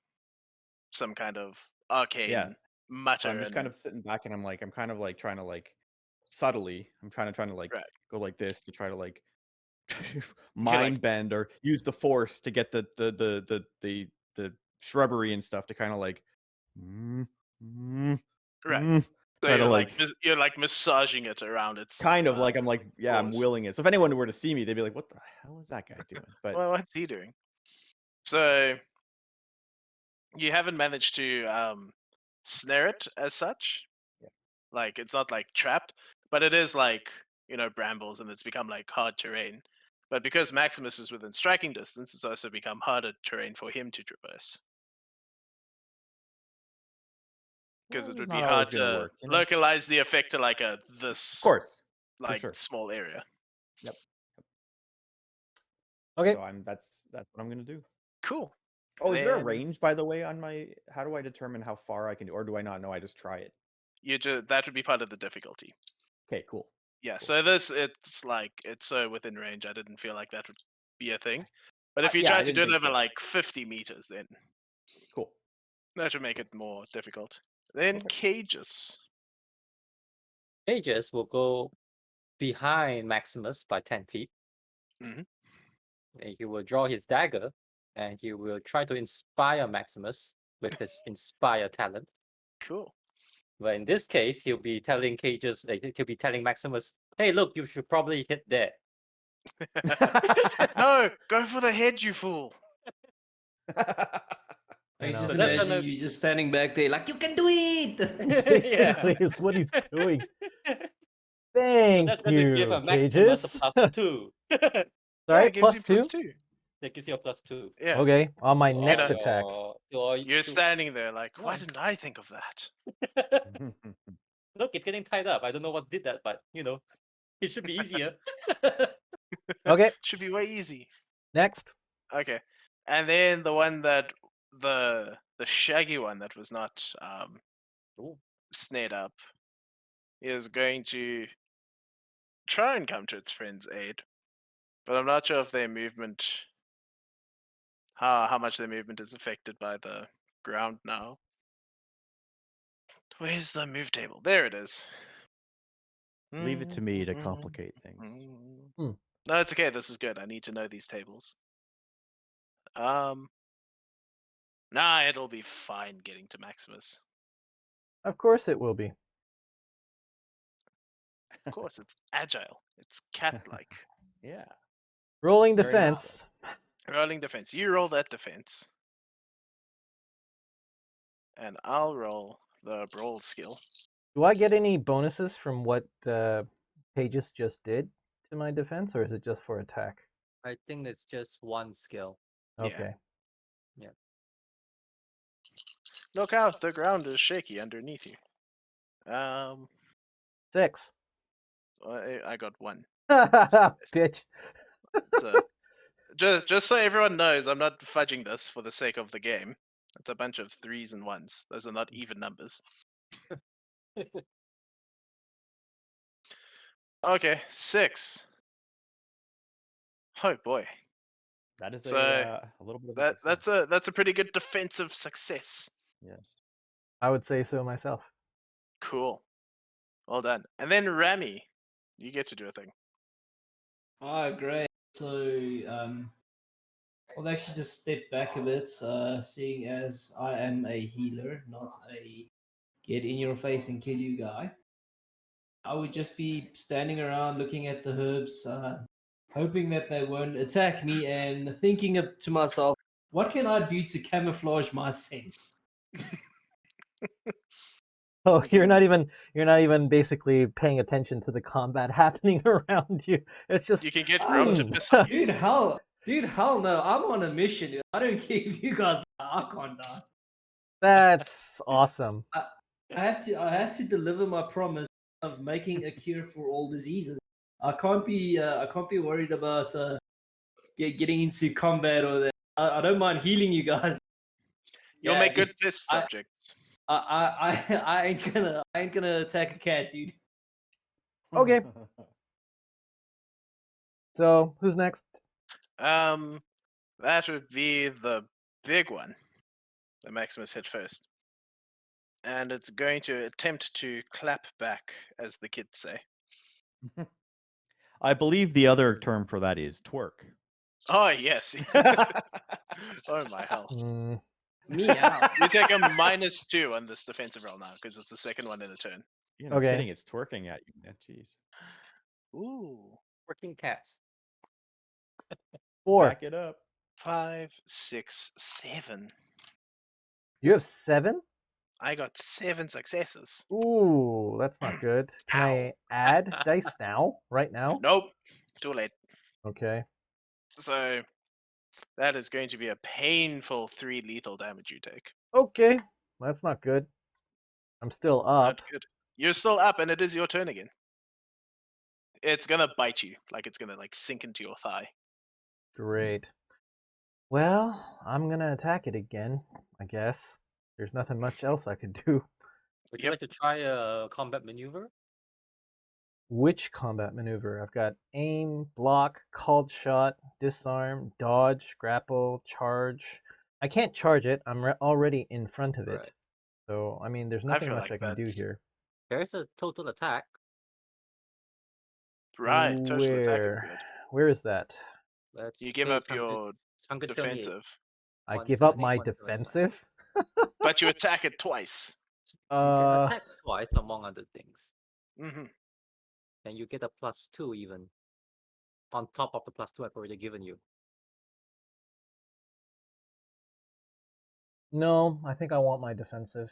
some kind of arcane mutter. So I'm just kind of sitting back, and I'm kind of like trying to like subtly, I'm trying to like go like this to try to like mind bend or use the force to get the shrubbery and stuff to kind of like Right. mm, So try to you're like massaging it around its. kind of like I'm like, yeah, I'm paws. willing it. So if anyone were to see me, they'd be like, what the hell is that guy doing? But Well, what's he doing? So you haven't managed to snare it as such. Yeah. Like it's not like trapped, but it is like brambles, and it's become like hard terrain. But because Maximus is within striking distance, it's also become harder terrain for him to traverse. Because well, it it's would be not always hard gonna to work, localize the effect to like a Of this course, for like sure. small area. Okay. So that's what I'm gonna do. Cool. Oh, is there a Then range, by the way, on my? How do I determine how far I can do, or do I not know? I just try it. that would be part of the difficulty. Okay, cool. Yeah. Cool. So this it's so within range. I didn't feel like that would be a thing. But if you Yeah, I try to didn't do it think over so. like 50 meters, then Cool. that would make it more difficult. Then Okay. cages. Cages will go behind Maximus by 10 feet. Mhm. And he will draw his dagger, and he will try to inspire Maximus with his inspire talent. Cool. But in this case, he'll be telling Cages, he'll be telling Maximus, "Hey, look, you should probably hit there." No, go for the head, you fool. I know. just So that's imagine gonna- you just standing back there like, you can do it! Basically, is what he's doing. Thank That's going to give you, a Maximus a Cages. +2. Yeah, Sorry, it gives you +2. +2. That gives you a +2. Yeah. Okay, on my To next all attack. You're standing there like, why Yeah. didn't I think of that? Look, it's getting tied up. I don't know what did that, but it should be easier. Okay, Should be way easy. next. Okay. And then the one that the shaggy one that was not Ooh. snared up is going to try and come to its friend's aid. But I'm not sure if their movement how much their movement is affected by the ground now. Where's the move table? There it is. Leave it to me to complicate things. Hmm. No, it's okay. This is good. I need to know these tables. Nah, it'll be fine getting to Maximus. Of course it will be. Of course, it's agile. It's cat-like. Yeah. Rolling Very much defense. Rolling defense. You roll that defense. And I'll roll the brawl skill. Do I get any bonuses from what Pages just did to my defense, or is it just for attack? I think it's just one skill. Yeah. Okay. Look out, the ground is shaky underneath you. 6. I got 1. Bitch. So, just so everyone knows, I'm not fudging this for the sake of the game. It's a bunch of 3s and 1s. Those are not even numbers. Okay, 6. Oh boy, That is So, a little bit of a success. that's a pretty good defensive success. Yes. I would say so myself. Cool, well done. And then Rami, you get to do a thing. Oh, great. So, I'll actually just step back a bit, seeing as I am a healer, not a get in your face and kill you guy. I would just be standing around looking at the herbs, hoping that they won't attack me, and thinking to myself, what can I do to camouflage my scent? Oh, You you're can- not even basically paying attention to the combat happening around you. It's just You can get Rum to "Hmm." piss on you. Dude, hell no! I'm on a mission. Dude. I don't care if you guys die. I can't die. That's awesome. I have to deliver my promise of making a cure for all diseases. I can't be worried about getting into combat or that. I don't mind healing you guys. You'll Yeah, make good dude, test I- subjects. I ain't gonna attack a cat, dude. Okay. So who's next? That would be the big one that Maximus hit first. And it's going to attempt to clap back, as the kids say. I believe the other term for that is twerk. Oh, yes. Oh, my hell. Mm, Meow. You take a -2 on this defensive roll now because it's the second one in the turn. You know, Okay. kidding, it's twerking at you, man. Jeez. Ooh. Working cats. 4. Back it up. 5, 6, 7. You have 7? I got 7 successes. Ooh, that's not good. Can I add dice now? Right now? Nope. Too late. Okay. So that is going to be a painful 3 lethal damage you take. Okay. That's not good. I'm still up. Not good. You're still up, and it is your turn again. It's gonna bite you, like it's gonna sink into your thigh. Great. Well, I'm gonna attack it again, I guess. There's nothing much else I could do. Would you Yep. like to try a combat maneuver? Which combat maneuver? I've got aim, block, called shot, disarm, dodge, grapple, charge. I can't charge it. I'm already in front of it. Right. So, I mean, there's I nothing feel much like I can do that's- here. There's a total attack. Right, total attack is Where? good. Where is that? Let's You give say up it's 100 your 178. defensive, I give up 178, my 179. defensive? but you attack it twice. You can Uh, attack twice, among other things. Hmm And you get a +2 even. On top of the +2 I've already given you. no, I think I want my defensive.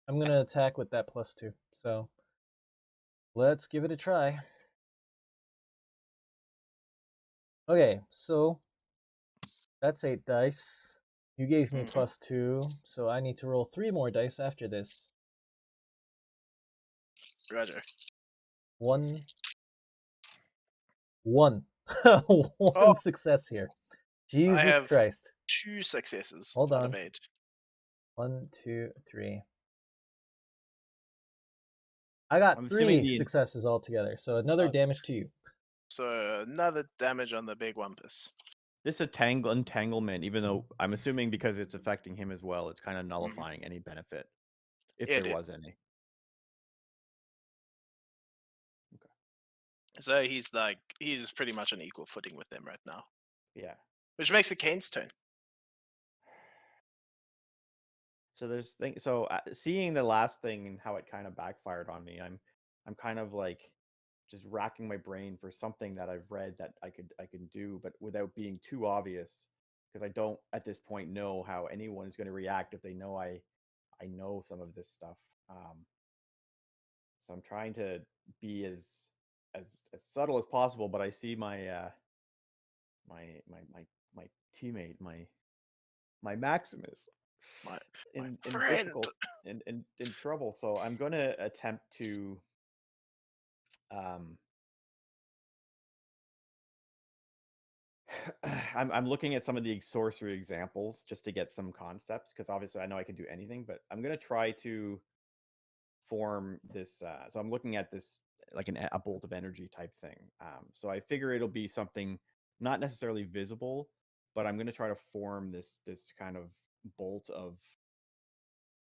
I'm gonna attack with that +2. So, let's give it a try. Okay, so that's 8 dice. You gave me +2, so I need to roll 3 more dice after this. Roger. 1. 1. One success here. Jesus have- Christ. 2 successes Hold out on. of 8. 1, 2, 3. I got I'm assuming 3 the- successes altogether, so another Okay. damage to you. So another damage on the big wumpus. This entanglement, even though I'm assuming because it's affecting him as well, it's kind of nullifying any benefit, if It there is. was any. So he's pretty much on equal footing with them right now. Yeah. Which makes it Kane's turn. So there's things. So seeing the last thing and how it kind of backfired on me, I'm kind of like just racking my brain for something that I've read that I can do, but without being too obvious, because I don't at this point know how anyone is going to react if they know I know some of this stuff. So I'm trying to be as subtle as possible, but I see my my teammate, my Maximus, in friend. difficult in trouble. So I'm going to attempt to I'm looking at some of the sorcery examples just to get some concepts, because obviously I know I can do anything, but I'm going to try to form this. So I'm looking at this like a bolt of energy type thing. So I figure it'll be something not necessarily visible, but I'm going to try to form this kind of bolt of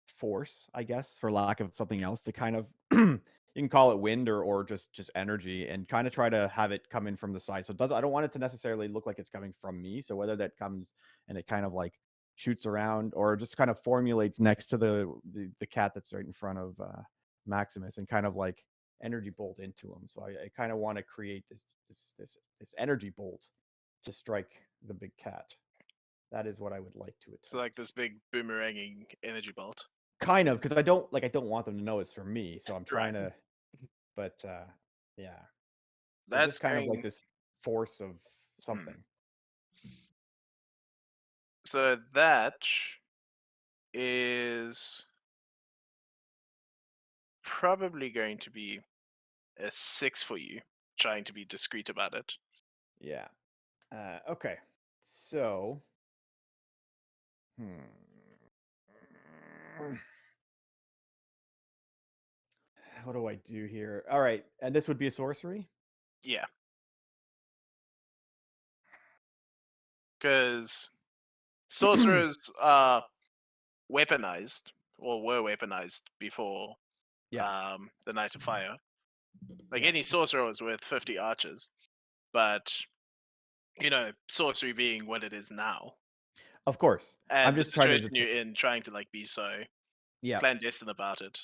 force, I guess, for lack of something else, to kind of you can call it wind or just energy, and kind of try to have it come in from the side. So I don't want it to necessarily look like it's coming from me. So whether that comes and it kind of like shoots around, or just kind of formulates next to the cat that's right in front of Maximus, and kind of like energy bolt into him. So I kind of want to create this energy bolt to strike the big cat. That is what I would like to attempt. So like this big boomeranging energy bolt. Kind of, because I don't want them to know it's from me, so I'm trying Right. to. But yeah, so That's just kind of like going- this force of something. So that is probably going to be a 6 for you, trying to be discreet about it. Yeah. Okay. So. What do I do here? All right, and this would be a sorcery? Yeah. Because sorcerers are weaponized, or were weaponized before the Night of Fire. Like any sorcerer was worth 50 archers, but sorcery being what it is now. Of course. and I'm the just trying to situation you're in, trying to like be so yeah, clandestine about it.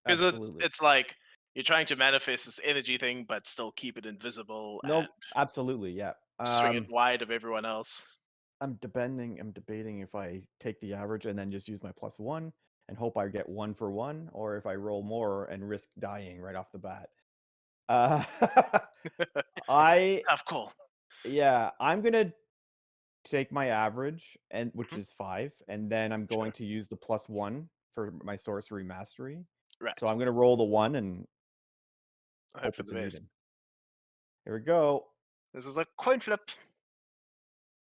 Because absolutely. it's like you're trying to manifest this energy thing, but still keep it invisible No, and absolutely, yeah. swing it wide of everyone else. I'm debating if I take the average and then just use my +1 and hope I get 1 for 1, or if I roll more and risk dying right off the bat. I Tough call. I'm gonna take my average, and which is 5, and then I'm going to use the +1 for my sorcery mastery. Right. So I'm gonna roll the 1 and I hope hope for it's the an best. even. Here we go. This is a coin flip.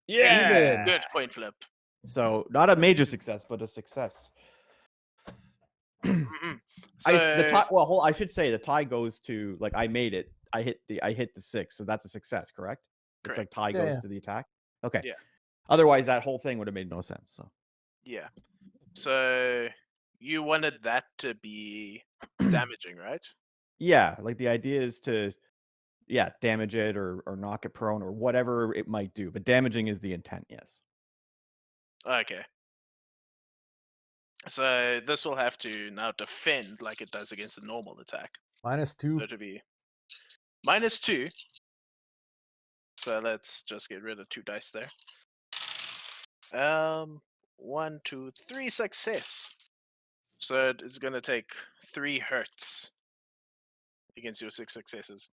Even. Good coin flip. So not a major success, but a success. Mhm. The So tie. Well, I should say the tie goes to like I made it. I hit the 6, so that's a success, correct? It's like tie Yeah, goes yeah. to the attack. Okay. Yeah. Otherwise, that whole thing would have made no sense. So yeah. So you wanted that to be damaging, right? yeah, like the idea is to damage it or knock it prone or whatever it might do. But damaging is the intent. Yes. Okay. So this will have to now defend like it does against a normal attack. -2. So it'll be -2. So let's just get rid of 2 dice there. 1, 2, 3 success. So it's gonna take 3 hurts against your 6 successes.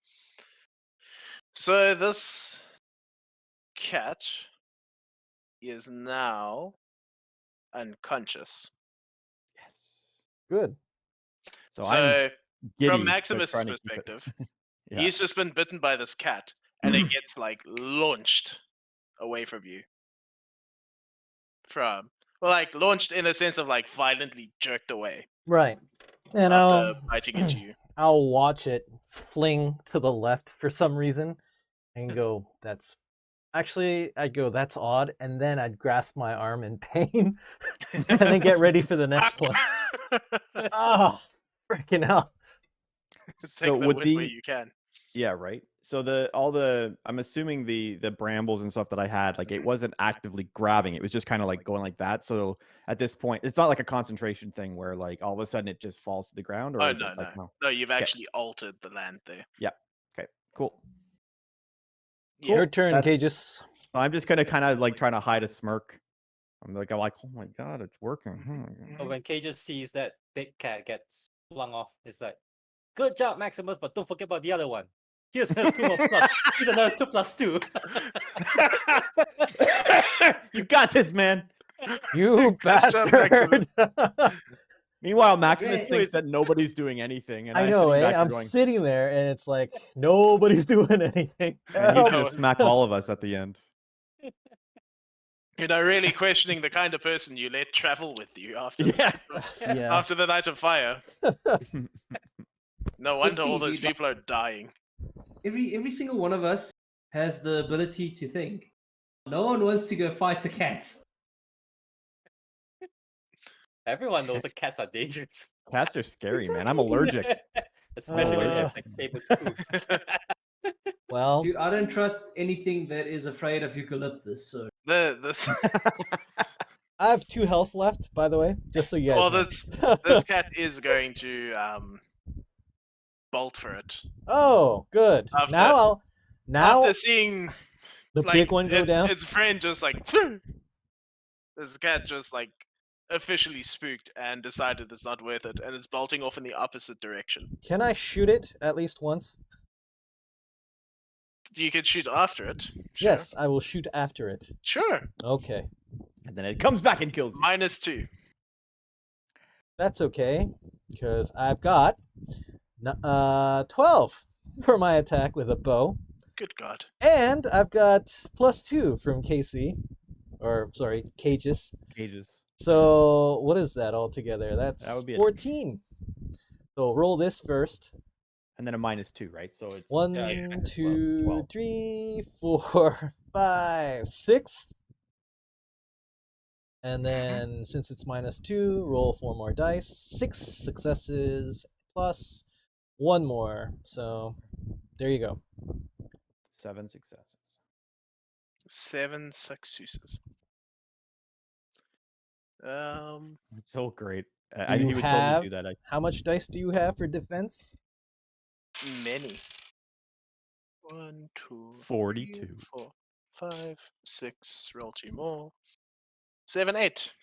So this cat is now unconscious. Yes. Good. So, So I'm giddy, from but Maximus's trying to keep it. perspective, Yeah. he's just been bitten by this cat, and it gets like launched away from you. Like launched in a sense of like violently jerked away Right. And after biting into you. I'll watch it fling to the left for some reason and go, that's actually, I'd go, that's odd. And then I'd grasp my arm in pain and then get ready for the next one. Oh, freaking hell. Take So the would win where the you can. yeah, right. So I'm assuming the brambles and stuff that I had, like it Mhm. wasn't actively grabbing. It was just kind of like going like that. So at this point, it's not like a concentration thing where like all of a sudden it just falls to the ground, or Oh is no, it like no. No, you've Okay. actually altered the land there. Yeah. Okay. Cool. Yeah. Your turn, That's- Cages. I'm just gonna kind of like trying to hide a smirk. I'm like, oh my god, it's working. So when Cages sees that big cat gets flung off, it's like, good job, Maximus, but don't forget about the other one. Here's another 2 more plus. Here's another 2 plus 2. You got this, man. You Good job, Maximus. bastard. Meanwhile, Maximus Great. thinks that nobody's doing anything, and I I'm know, sitting back here I'm going, sitting there and it's like nobody's doing anything. and he's Help. gonna smack all of us at the end. You know, really questioning the kind of person you let travel with you after Yeah. Yeah. after the night of fire. No wonder all see, those dude, people are dying. Every single one of us has the ability to think. No one wants to go fight a cat. Everyone knows that cats are dangerous. Cats are scary, man. I'm Exactly. allergic. Especially when they have Uh. like saber tooth. Well, Dude, I don't trust anything that is afraid of eucalyptus. So This I have 2 health left, by the way, just so you guys well, know. this cat is going to bolt for it. Oh, good. After- now After seeing the like big one go down. its friend just like this cat just like officially spooked and decided it's not worth it and it's bolting off in the opposite direction. Can I shoot it at least once? You can shoot after it. Sure. Yes, I will shoot after it. Sure. Okay. And then it comes back and kills you. -2. That's okay, because I've got 12 for my attack with a bow, Good God. and I've got +2 from KC, or sorry, Cages. Cages. So what is that altogether? That's That would be 14. So roll this first. And then a -2, right? So it's 1, yeah, 2, 12. 3, 4, 5, 6. And then since it's -2, roll 4 more dice. 6 successes plus 1 more. So there you go. 7 successes. 7 successes. It's so great. Do you He would totally have- do that. How much dice do you have for defense? Many. 1, 2, 42. 3, 4, 5, 6. Roll 2 more. 7, 8.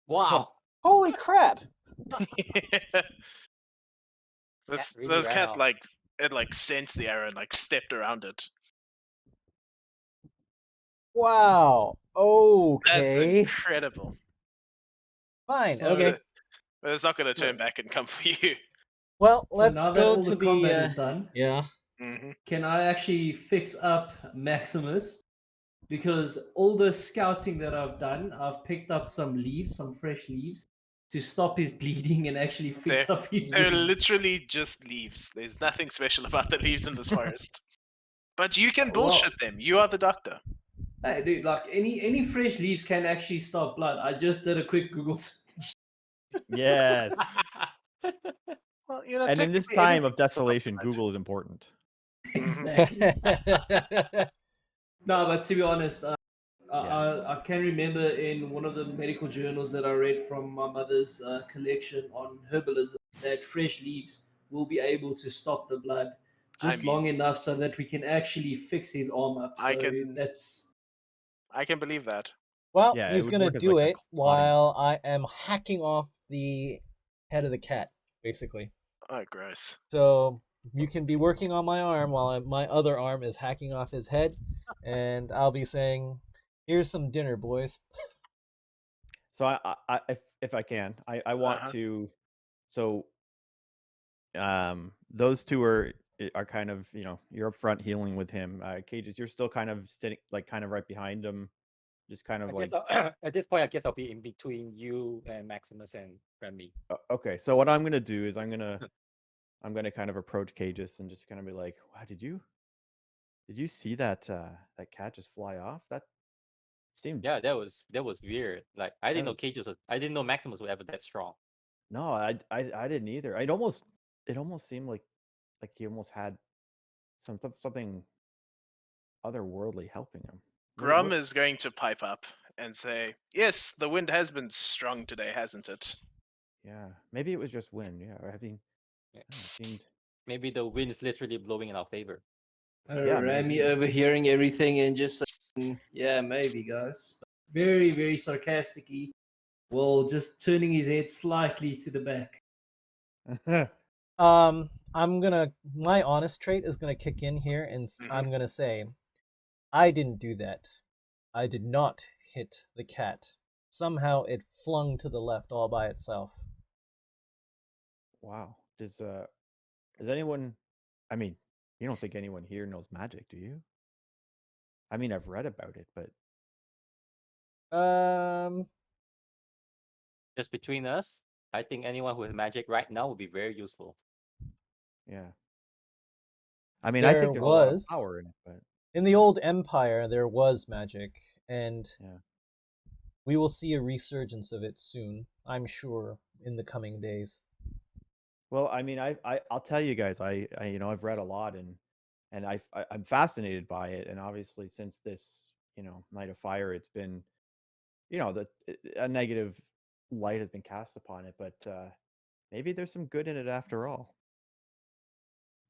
Wow. Holy crap! This really ran cat off. like sensed the arrow and like stepped around it. Wow. That's Okay. incredible. Fine. So- Okay. But it's not going to turn back and come for you. Well, So let's now that go all to the the. combat is done, Yeah. Mm-hmm. can I actually fix up Maximus? Because all the scouting that I've done, I've picked up some leaves, some fresh leaves, to stop his bleeding and actually fix up his They're wounds. literally just leaves. There's nothing special about the leaves in this forest. But you can Well- bullshit them. You are the doctor. Hey, dude, like any fresh leaves can actually stop blood. I just did a quick Google search. Yes. Well, you know, And in this technically time anything of can stop desolation, blood. Google is important. Exactly. No, but to be honest, Yeah. I can remember in one of the medical journals that I read from my mother's collection on herbalism that fresh leaves will be able to stop the blood just I mean- long enough so that we can actually fix his arm up. So I can- that's I can believe that. Well, Yeah, it he's would gonna work as, do like, a it clotting. while I am hacking off the head of the cat, basically. Oh, gross. So you can be working on my arm while my other arm is hacking off his head, and I'll be saying, "Here's some dinner, boys." So I if I can, I want Uh-huh. to. So, those two are kind of, you're up front healing with him. Cages, you're still kind of sitting, like, kind of right behind him, just kind of I like. guess at this point, I guess I'll be in between you and Maximus and Remy. Okay, so what I'm gonna do is I'm gonna kind of approach Cages and just kind of be like, "Wow, did you see that that cat just fly off? That seemed Yeah, that was weird. Like I didn't know was- Cages was. I didn't know Maximus was ever that strong. no, I didn't either. It almost seemed like he almost had something otherworldly helping him. Grum is going to pipe up and say, "Yes, the wind has been strong today, hasn't it?" Yeah, maybe it was just wind. Yeah, I mean, Yeah. it seemed. Maybe the wind is literally blowing in our favor. Yeah, Rami maybe. overhearing everything and just saying, yeah, maybe, guys. But very, very sarcastically, while just turning his head slightly to the back. My honest trait is gonna kick in here, and I'm gonna say, I didn't do that. I did not hit the cat. Somehow it flung to the left all by itself. Wow. Does anyone? I mean, you don't think anyone here knows magic, do you? I mean, I've read about it, but Just between us, I think anyone who has magic right now would be very useful. yeah. I mean, I There think there's a lot of was- power in it, but In the old empire, there was magic, and Yeah. we will see a resurgence of it soon, I'm sure, in the coming days. well, I mean, I'll tell you guys, I I've read a lot, and I'm fascinated by it, and obviously since this Night of Fire, it's been a negative light has been cast upon it, but maybe there's some good in it after all,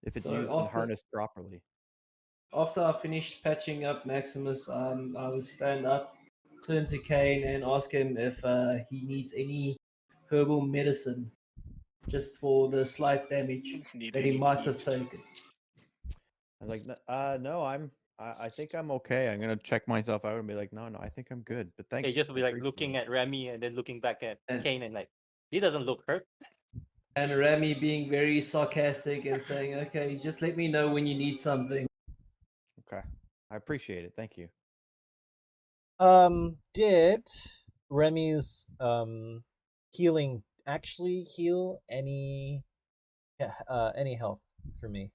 if it's So used and after- harnessed properly. After I finished patching up Maximus, I would stand up, turn to Kane, and ask him if he needs any herbal medicine, just for the slight damage that he might have taken. I'm like, no, I think I'm okay. I'm gonna check myself out and be like, no, I think I'm good. But thanks. They just I be like appreciate looking it." at Remy and then looking back at And- Kane and like, he doesn't look hurt. And Rami being very sarcastic and saying, okay, just let me know when you need something. Okay, I appreciate it. Thank you. Did Remy's healing actually heal any health for me?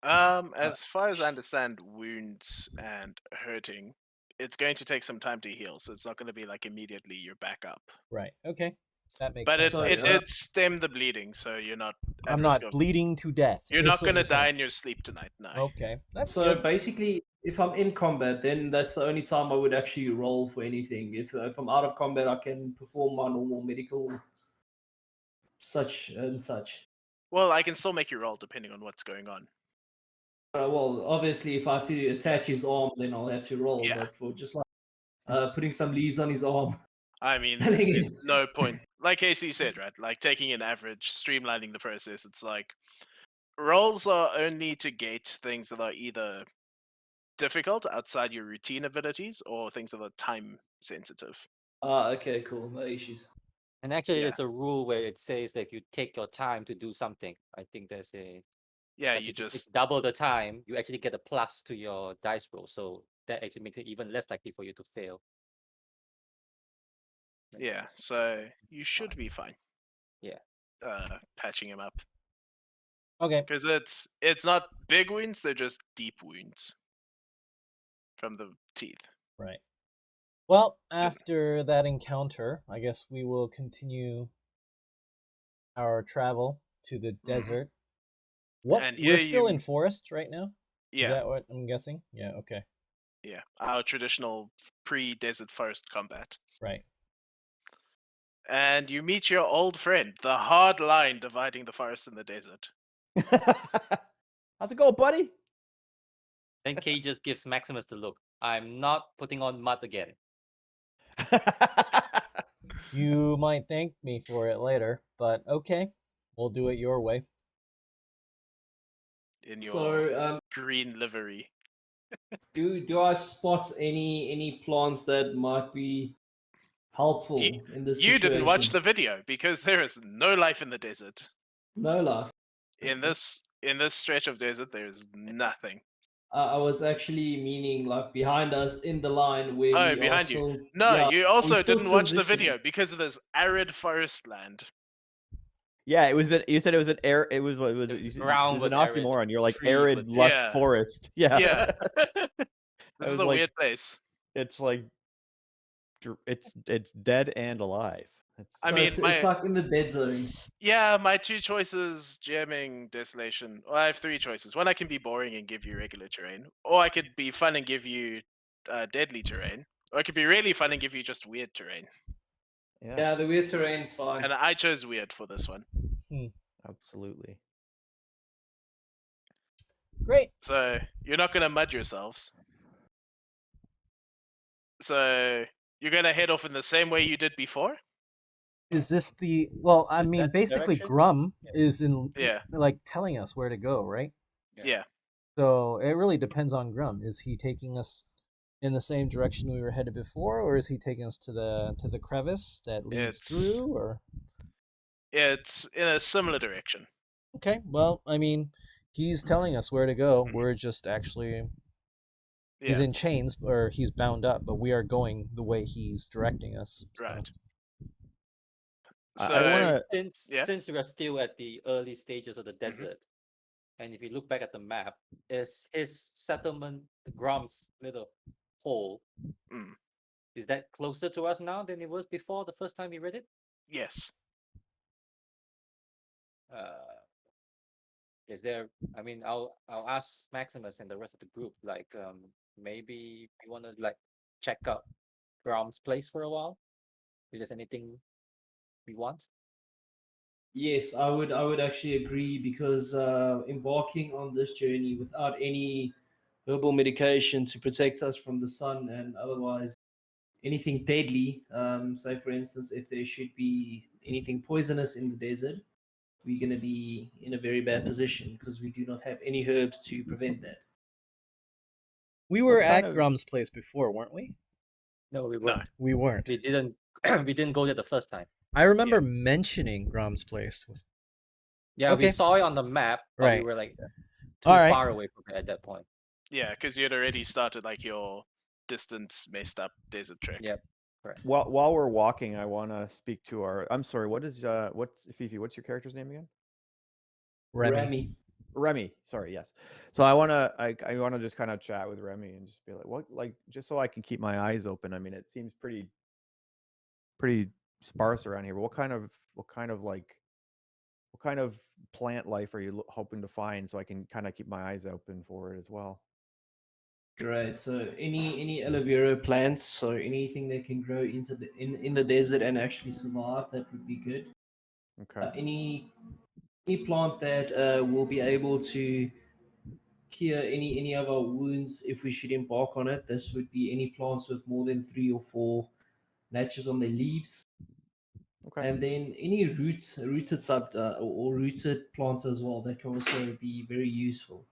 As far as I understand, wounds and hurting, it's going to take some time to heal, so it's not going to be like immediately you're back up. Right. Okay. That makes But sense. So, it stemmed the bleeding, so you're not. At I'm risk not of- bleeding to death. You're is not what going to you're saying. die in your sleep tonight. No. Okay. That's So good. basically, if I'm in combat, then that's the only time I would actually roll for anything. If I'm out of combat, I can perform my normal medical such and such. Well, I can still make you roll depending on what's going on. Well, obviously, if I have to attach his arm, then I'll have to roll. Yeah. But for just like putting some leaves on his arm, I mean, telling him there's no point. Like AC said, right? Like taking an average, streamlining the process. It's like rolls are only to gate things that are either difficult outside your routine abilities or things that are time sensitive. okay, cool, no issues. And actually, Yeah. there's a rule where it says that if you take your time to do something, I think there's a Yeah, like you if it's just double the time, you actually get a plus to your dice roll. So that actually makes it even less likely for you to fail. yeah. So you should be fine. Yeah. Patching him up Okay. because it's not big wounds; they're just deep wounds from the teeth. Right. Well, after that encounter, I guess we will continue our travel to the desert. What? And We're here still you- in forest right now? Is Yeah, that what I'm guessing? Yeah, okay. yeah. Our traditional pre-desert forest combat. Right. And you meet your old friend, the hard line dividing the forest and the desert. How's it going, buddy? Then Kay just gives Maximus the look. I'm not putting on mud again. You might thank me for it later, but okay. We'll do it your way. In your So, green livery. do I spot any plants that might be helpful in this You situation? didn't watch the video because there is no life in the desert. No life. In this stretch of desert, there is nothing. I was actually meaning like behind us in the line where Oh, we are behind still. you. No, yeah, you we're also still didn't watch the transitioning. video because of this arid forest land. Yeah, it was. You said it was an air. It was what was The it? You said, ground it was an was arid, oxymoron. You're like trees arid, were lush Yeah. forest. Yeah. Yeah. I This is was a like- weird place. It's like it's dead and alive. I So mean, it's like in the dead zone. Yeah, my two choices, jamming, desolation. Well, I have three choices. One, I can be boring and give you regular terrain, or I could be fun and give you deadly terrain, or I could be really fun and give you just weird terrain. Yeah, Yeah, the weird terrain's fine. And I chose weird for this one. absolutely. Great. So you're not gonna mud yourselves. So you're gonna head off in the same way you did before. Is this the well? I Is mean, that the basically, direction? Grum Yeah. is in Yeah. like telling us where to go, right? Yeah. So it really depends on Grum. Is he taking us in the same direction we were headed before, or is he taking us to the crevice that leads It's- through? Or It's in a similar direction. okay, well, I mean, he's telling us where to go. Mhm. We're just actually he's Yeah. in chains or he's bound up, but we are going the way he's directing us. so. Right. I So wanna- Yeah. Since we are still at the early stages of the desert, and if you look back at the map, is his settlement, the Grom's little hole, Mm. is that closer to us now than it was before the first time we read it? yes. Is there? I mean, I'll ask Maximus and the rest of the group. Like, maybe we want to like check out Grom's place for a while. If there's anything we want. Yes, I would actually agree because embarking on this journey without any herbal medication to protect us from the sun and otherwise anything deadly, say for instance, if there should be anything poisonous in the desert, we're going to be in a very bad position because we do not have any herbs to prevent that. We were What kind at of- Grum's place before, weren't we? No, we No. weren't. We weren't. We didn't. We didn't go there the first time. I remember mentioning Grum's place. Yeah, we Okay. saw it on the map, but Right. we were like too Alright. far away from it at that point. Yeah, because you had already started like your distance messed up desert trek. Yep. While we're walking, I want to speak to our. I'm sorry. What's FieFiez? What's your character's name again? Remy. Remy. Sorry. Yes. So I want to just kind of chat with Remy and just be like, what, like, just so I can keep my eyes open. I mean, it seems pretty sparse around here. But what kind of plant life are you hoping to find so I can kind of keep my eyes open for it as well? Great. So any aloe vera plants, so anything that can grow into the in the desert and actually survive, that would be good. Okay. Any plant that will be able to cure any of our wounds if we should embark on it. This would be any plants with more than 3 or 4 natures on their leaves. Okay. And then any rooted or rooted plants as well that can also be very useful.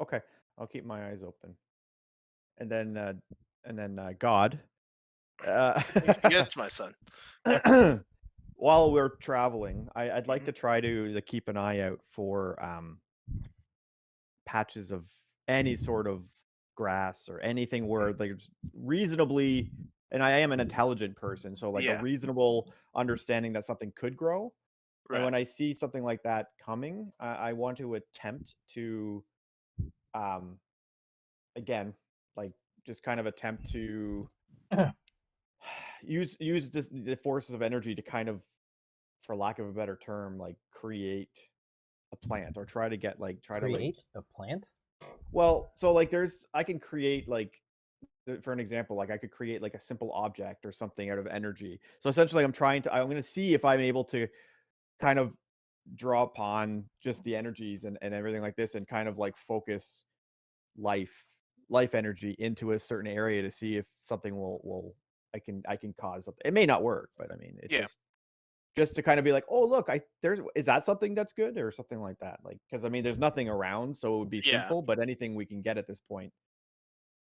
Okay. I'll keep my eyes open. And then God. Yes, my son. While we're traveling, I'd like Mhm. to try to keep an eye out for patches of any sort of grass or anything where there's reasonably, and I am an intelligent person, so like a Yeah. reasonable understanding that something could grow. And when Right. I see something like that coming, I want to attempt to, again, like just kind of attempt to use the forces of energy to kind of, for lack of a better term, like create a plant or try to Create a plant? well, so like I can create like, for an example, like I could create like a simple object or something out of energy. So essentially I'm going to see if I'm able to kind of draw upon just the energies and everything like this and kind of like focus life energy into a certain area to see if something will I can cause something. It may not work, but I mean, it Yeah. just to kind of be like, oh look, is that something that's good or something like that? Like, because I mean, there's nothing around, so it would be Yeah. simple, but anything we can get at this point.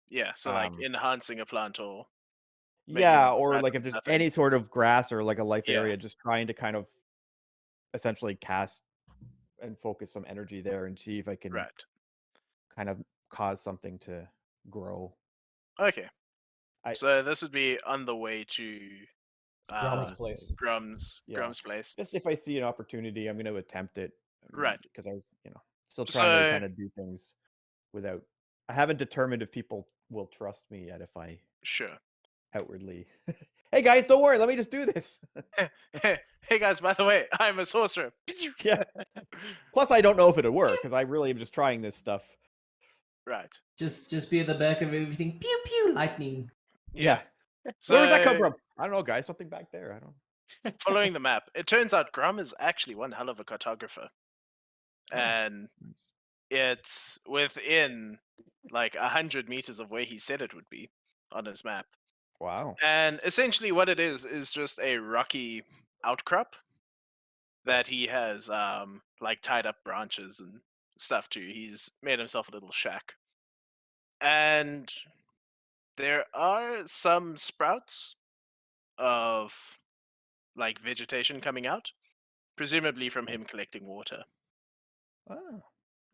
Yeah. So like Um, enhancing a plant or making it yeah, look or better like if than there's nothing. any sort of grass or like a life Yeah. area, just trying to kind of essentially cast and focus some energy there and see if I can Right. kind of cause something to grow. Okay. I So this would be on the way to Grum's uh place. Yeah. Grum's place. Just if I see an opportunity, I'm going to attempt it. Right. Because still trying to So kind of do things without. I haven't determined if people will trust me yet if I sure. outwardly. Hey guys, don't worry. Let me just do this. Hey guys, by the way, I'm a sorcerer. Yeah. Plus, I don't know if it'll work because I really am just trying this stuff. Right. Just be at the back of everything. Pew pew lightning. Yeah. So Where does that come from? I don't know, guys. Something back there. I don't. following the map, it turns out Grum is actually one hell of a cartographer. And it's within like 100 meters of where he said it would be on his map. Wow. And essentially what it is just a rocky outcrop that he has like tied up branches and stuff to. He's made himself a little shack. And there are some sprouts of like vegetation coming out, presumably from him collecting water. Oh.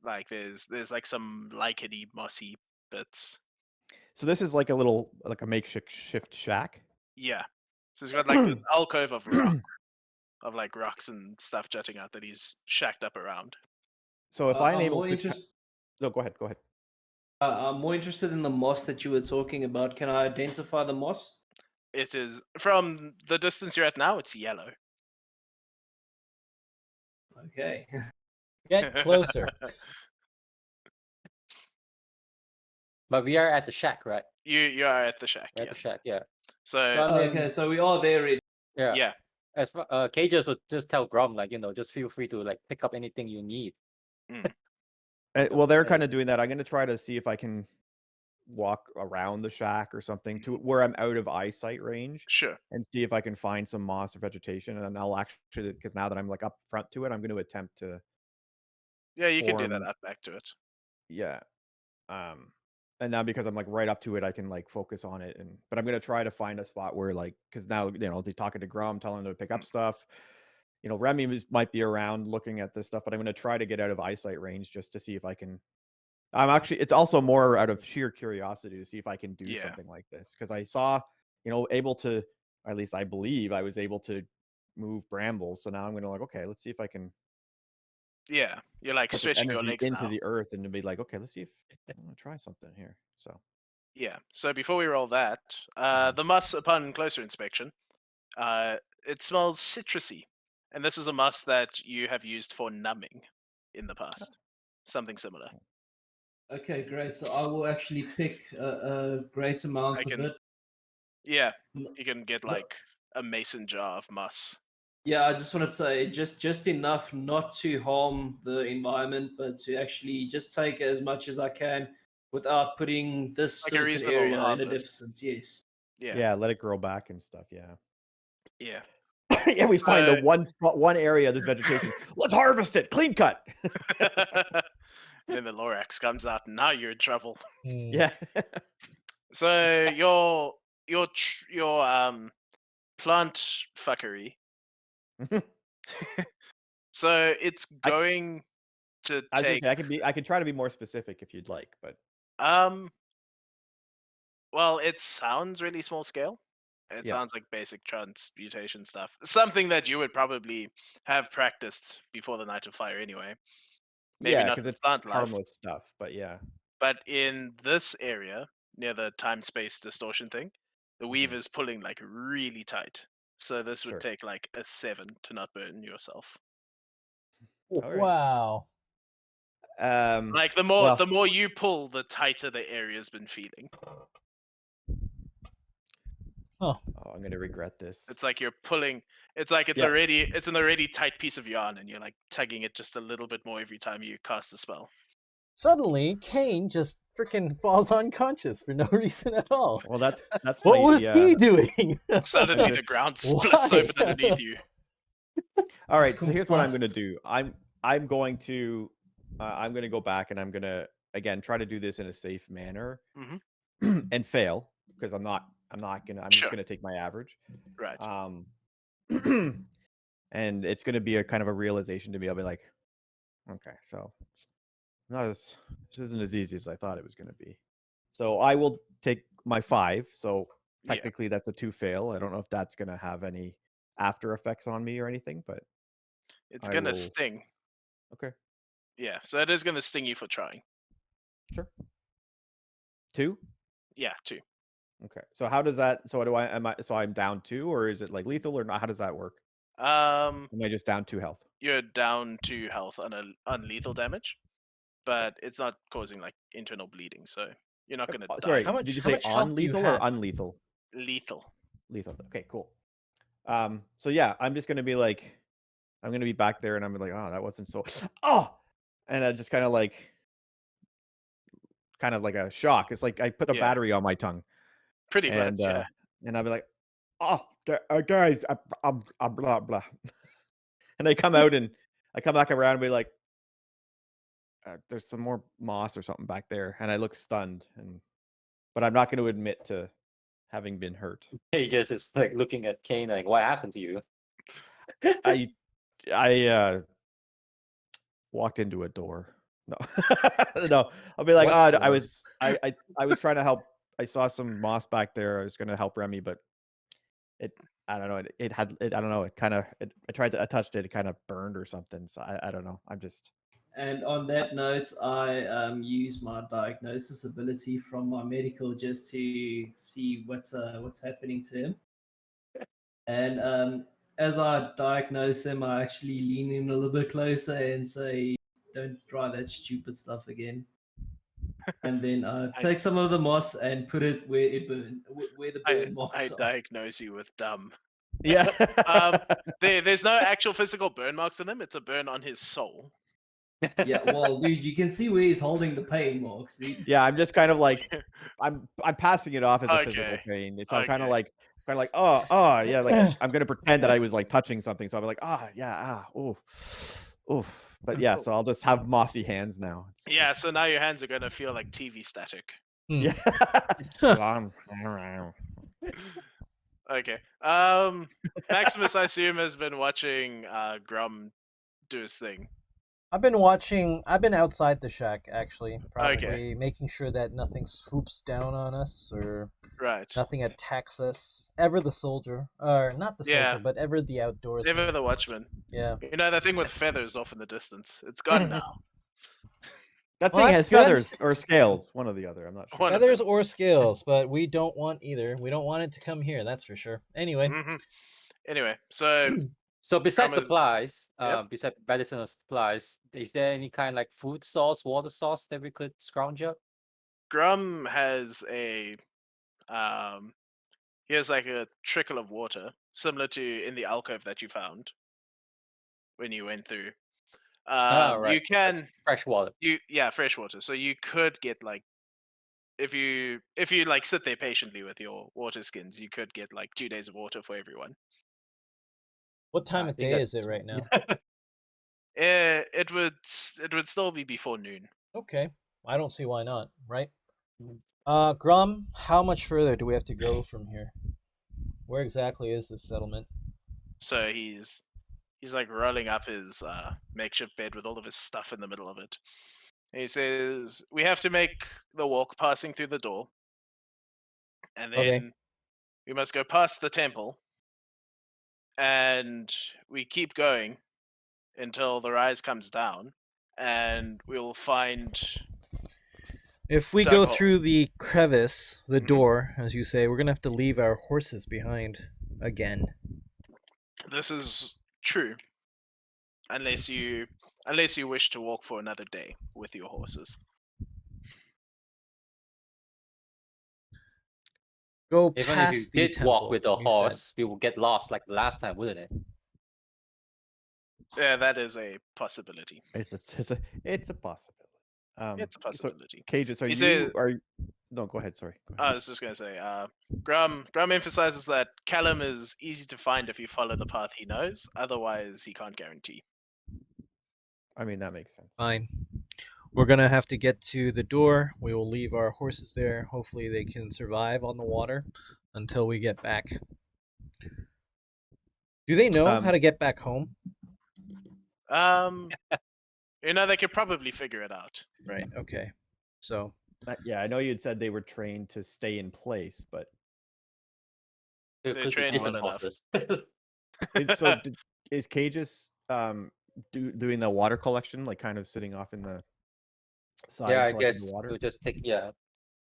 Like there's like some licheny mossy bits. So this is like a makeshift shack. Yeah. So he's got like this alcove of rock, of like rocks and stuff jutting out that he's shacked up around. So if I'm I'm able more to, interested. no, go ahead. I'm more interested in the moss that you were talking about. Can I identify the moss? It is from the distance you're at now, it's yellow. Okay. Get closer. But we are at the shack, right? You are at the shack, We're at yes. the shack, yeah. So So I mean, Okay, so we are there. yeah. yeah, As Cages would just tell Grom, like, just feel free to like pick up anything you need. Well, they're Okay. kind of doing that. I'm going to try to see if I can walk around the shack or something to where I'm out of eyesight range sure. and see if I can find some moss or vegetation. And then I'll actually, because now that I'm like up front to it, I'm going to attempt to Yeah, you can do that form. up back to it. Yeah. And now because I'm like right up to it, I can like focus on it. But I'm going to try to find a spot where like, because now, they're talking to Grum, telling him to pick up stuff. Remy might be around looking at this stuff, but I'm going to try to get out of eyesight range just to see if I can. It's also more out of sheer curiosity to see if I can do Yeah. something like this. Because I saw, able to, at least I believe I was able to move brambles. So now I'm going to okay, let's see if I can Yeah. You're like put this stretching your energy legs into now. the earth and to be like, okay, let's see if I'm going to try something here. So. Yeah. So before we roll that, the moss upon closer inspection, it smells citrusy. And this is a moss that you have used for numbing in the past. Something similar. Okay, great. So I will actually pick a great amount of it. Yeah, you can get like a mason jar of moss. Yeah, I just wanted to say just enough not to harm the environment, but to actually just take as much as I can without putting this Like a certain reasonable area in a harvest. deficit. Yes. Yeah. let it grow back and stuff. Yeah. Yeah. Yeah, we find the So- one area of this vegetation. Let's harvest it. Clean cut. Then the Lorax comes out, and now you're in trouble. Hmm. Yeah. So your plant fuckery. So it's going to I was gonna take say I can try to be more specific if you'd like, but well, it sounds really small scale. It Yeah. sounds like basic transmutation stuff. Something that you would probably have practiced before the Night of Fire anyway. Maybe yeah, not because it's plant life. harmless stuff. But yeah. But in this area, near the time-space distortion thing, the weave is pulling like really tight. So this would Sure. take like a 7 to not burn yourself. All right. Wow. Like the more you pull, the tighter the area's been feeling. Oh, I'm gonna regret this. It's like you're pulling. It's like it's Yeah. an already tight piece of yarn, and you're like tugging it just a little bit more every time you cast a spell. suddenly Kane just freaking falls unconscious for no reason at all. Well, that's What my, was he doing? Suddenly, the ground splits Why? open underneath you. All right. Just So here's what I'm gonna combusts. do. I'm going to go back and I'm gonna again try to do this in a safe manner and fail because I'm just Sure. gonna take my average. Right. And it's gonna be a kind of a realization to me. I'll be like, okay, so this isn't as easy as I thought it was gonna be. So I will take my 5. So Yeah. technically that's a 2 fail. I don't know if that's gonna have any after effects on me or anything, but It's I gonna will- sting. okay, Yeah. So it is gonna sting you for trying. sure. 2? Yeah. 2. Okay. So how does that? So I'm down 2, or is it like lethal or not? How does that work? Am I just down 2 health? You're down 2 health on lethal damage, but it's not causing like internal bleeding, so you're not gonna die. Sorry, How much- did you how say much health on do you lethal or have? unlethal? Lethal. Lethal. Okay, cool. So yeah, I'm just gonna be like, I'm gonna be back there, and I'm like, oh, that wasn't so. Oh, and I just kind of like a shock. It's like I put a Yeah. battery on my tongue, Pretty and much. Yeah. and I'll be like, oh, guys, I'm blah blah, and I come out and I come back around and be like, there's some more moss or something back there, and I look stunned, but I'm not going to admit to having been hurt. He just is like looking at Kane like, what happened to you? I walked into a door. No, no. I'll be like, What I door? was trying to help. I saw some moss back there. I was going to help Remy, but I don't know. I don't know. I touched it. It kind of burned or something. So I don't know. I'm just. And on that note, I use my diagnosis ability from my medical just to see what's happening to him. And as I diagnose him, I actually lean in a little bit closer and say, "Don't try that stupid stuff again." And then take some of the moss and put it where it burn, where the burn I marks are. diagnose you with dumb. Yeah. There's no actual physical burn marks in them. It's a burn on his soul. Yeah, well, dude, you can see where he's holding the pain marks, dude. Yeah, I'm just kind of like I'm passing it off as a physical Okay. pain. It's I'm kind of Okay. like oh yeah, like I'm gonna pretend that I was like touching something. So I'll be like oof. But yeah, so I'll just have mossy hands now. Yeah. So now your hands are gonna feel like TV static. Yeah. Okay. Maximus, I assume, has been watching Grum do his thing. I've been outside the shack actually, probably making sure that nothing swoops down on us or Right. nothing attacks us. Ever the soldier, or not the soldier, but ever the outdoors. Never the watchman. Yeah. You know that thing with feathers off in the distance. It's gone now. That Well, thing that's has good. feathers or scales, one or the other. I'm not sure. One of Feathers them. or scales, but we don't want either. We don't want it to come here, that's for sure. Anyway. Anyway, so So besides Grandma's- supplies, Yep. besides medicinal supplies, is there any kind like food source, water source that we could scrounge up? Grum has a he has like a trickle of water, similar to in the alcove that you found when you went through. Right. You can Fresh water. fresh water. So you could get like if you like sit there patiently with your water skins, you could get like 2 days of water for everyone. What time I of think day is that's- it right now? It would still be before noon. Okay, I don't see why not, right? Mm. Grum, how much further do we have to go from here? Where exactly is this settlement? So he's like rolling up his makeshift bed with all of his stuff in the middle of it. He says, "We have to make the walk passing through the door, and then Okay. we must go past the temple, and we keep going until the rise comes down, and we'll find." If we Dug go hole. through the crevice, the Mhm. door, as you say, we're gonna have to leave our horses behind again. This is true, unless you wish to walk for another day with your horses. Go Even if you past the did temple. walk with a you said. horse, we will get lost like last time, wouldn't it? Yeah, that is a possibility. It's a possibility. It's a possibility. Cages, He said- no, go ahead. Sorry. Go I ahead. was just going to say, Grum emphasizes that Callum is easy to find if you follow the path he knows. Otherwise, he can't guarantee. I mean, that makes sense. Fine. We're gonna have to get to the door. We will leave our horses there. Hopefully, they can survive on the water until we get back. Do they know how to get back home? They could probably figure it out. Right. Okay. So Yeah, I know you'd said they were trained to stay in place, but There They're could be trained different well enough. horses. is Cages doing the water collection, like kind of sitting off in the side Yeah, I collecting guess the water? we'll just take. Yeah,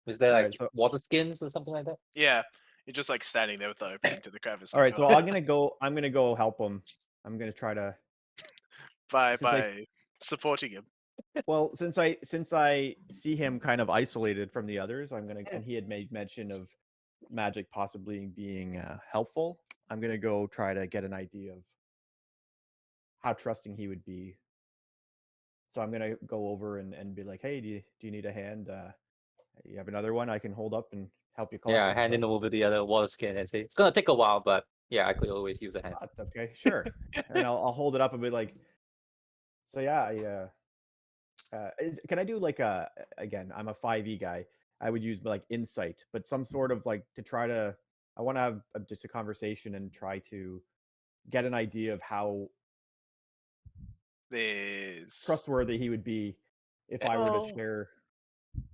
is there All like right, so- water skins or something like that? Yeah, you're just like standing there with the opening to the crevice. All right, like, so oh, I'm gonna go help him. I'm gonna try to by since I- supporting him. Well, since I see him kind of isolated from the others, and he had made mention of magic possibly being helpful. I'm gonna go try to get an idea of how trusting he would be. So I'm gonna go over and be like, "Hey, do you need a hand? You have another one I can hold up and help you collect." Yeah, this handing stuff?" over the other water skin and say it's gonna take a while, but yeah, I could always use a hand. That's okay, sure. And I'll hold it up and be like, "So yeah, can I do like again? I'm a 5e guy. I would use like insight, but some sort of like to try to. I want to have just a conversation and try to get an idea of how There's trustworthy he would be if I were Well, to share.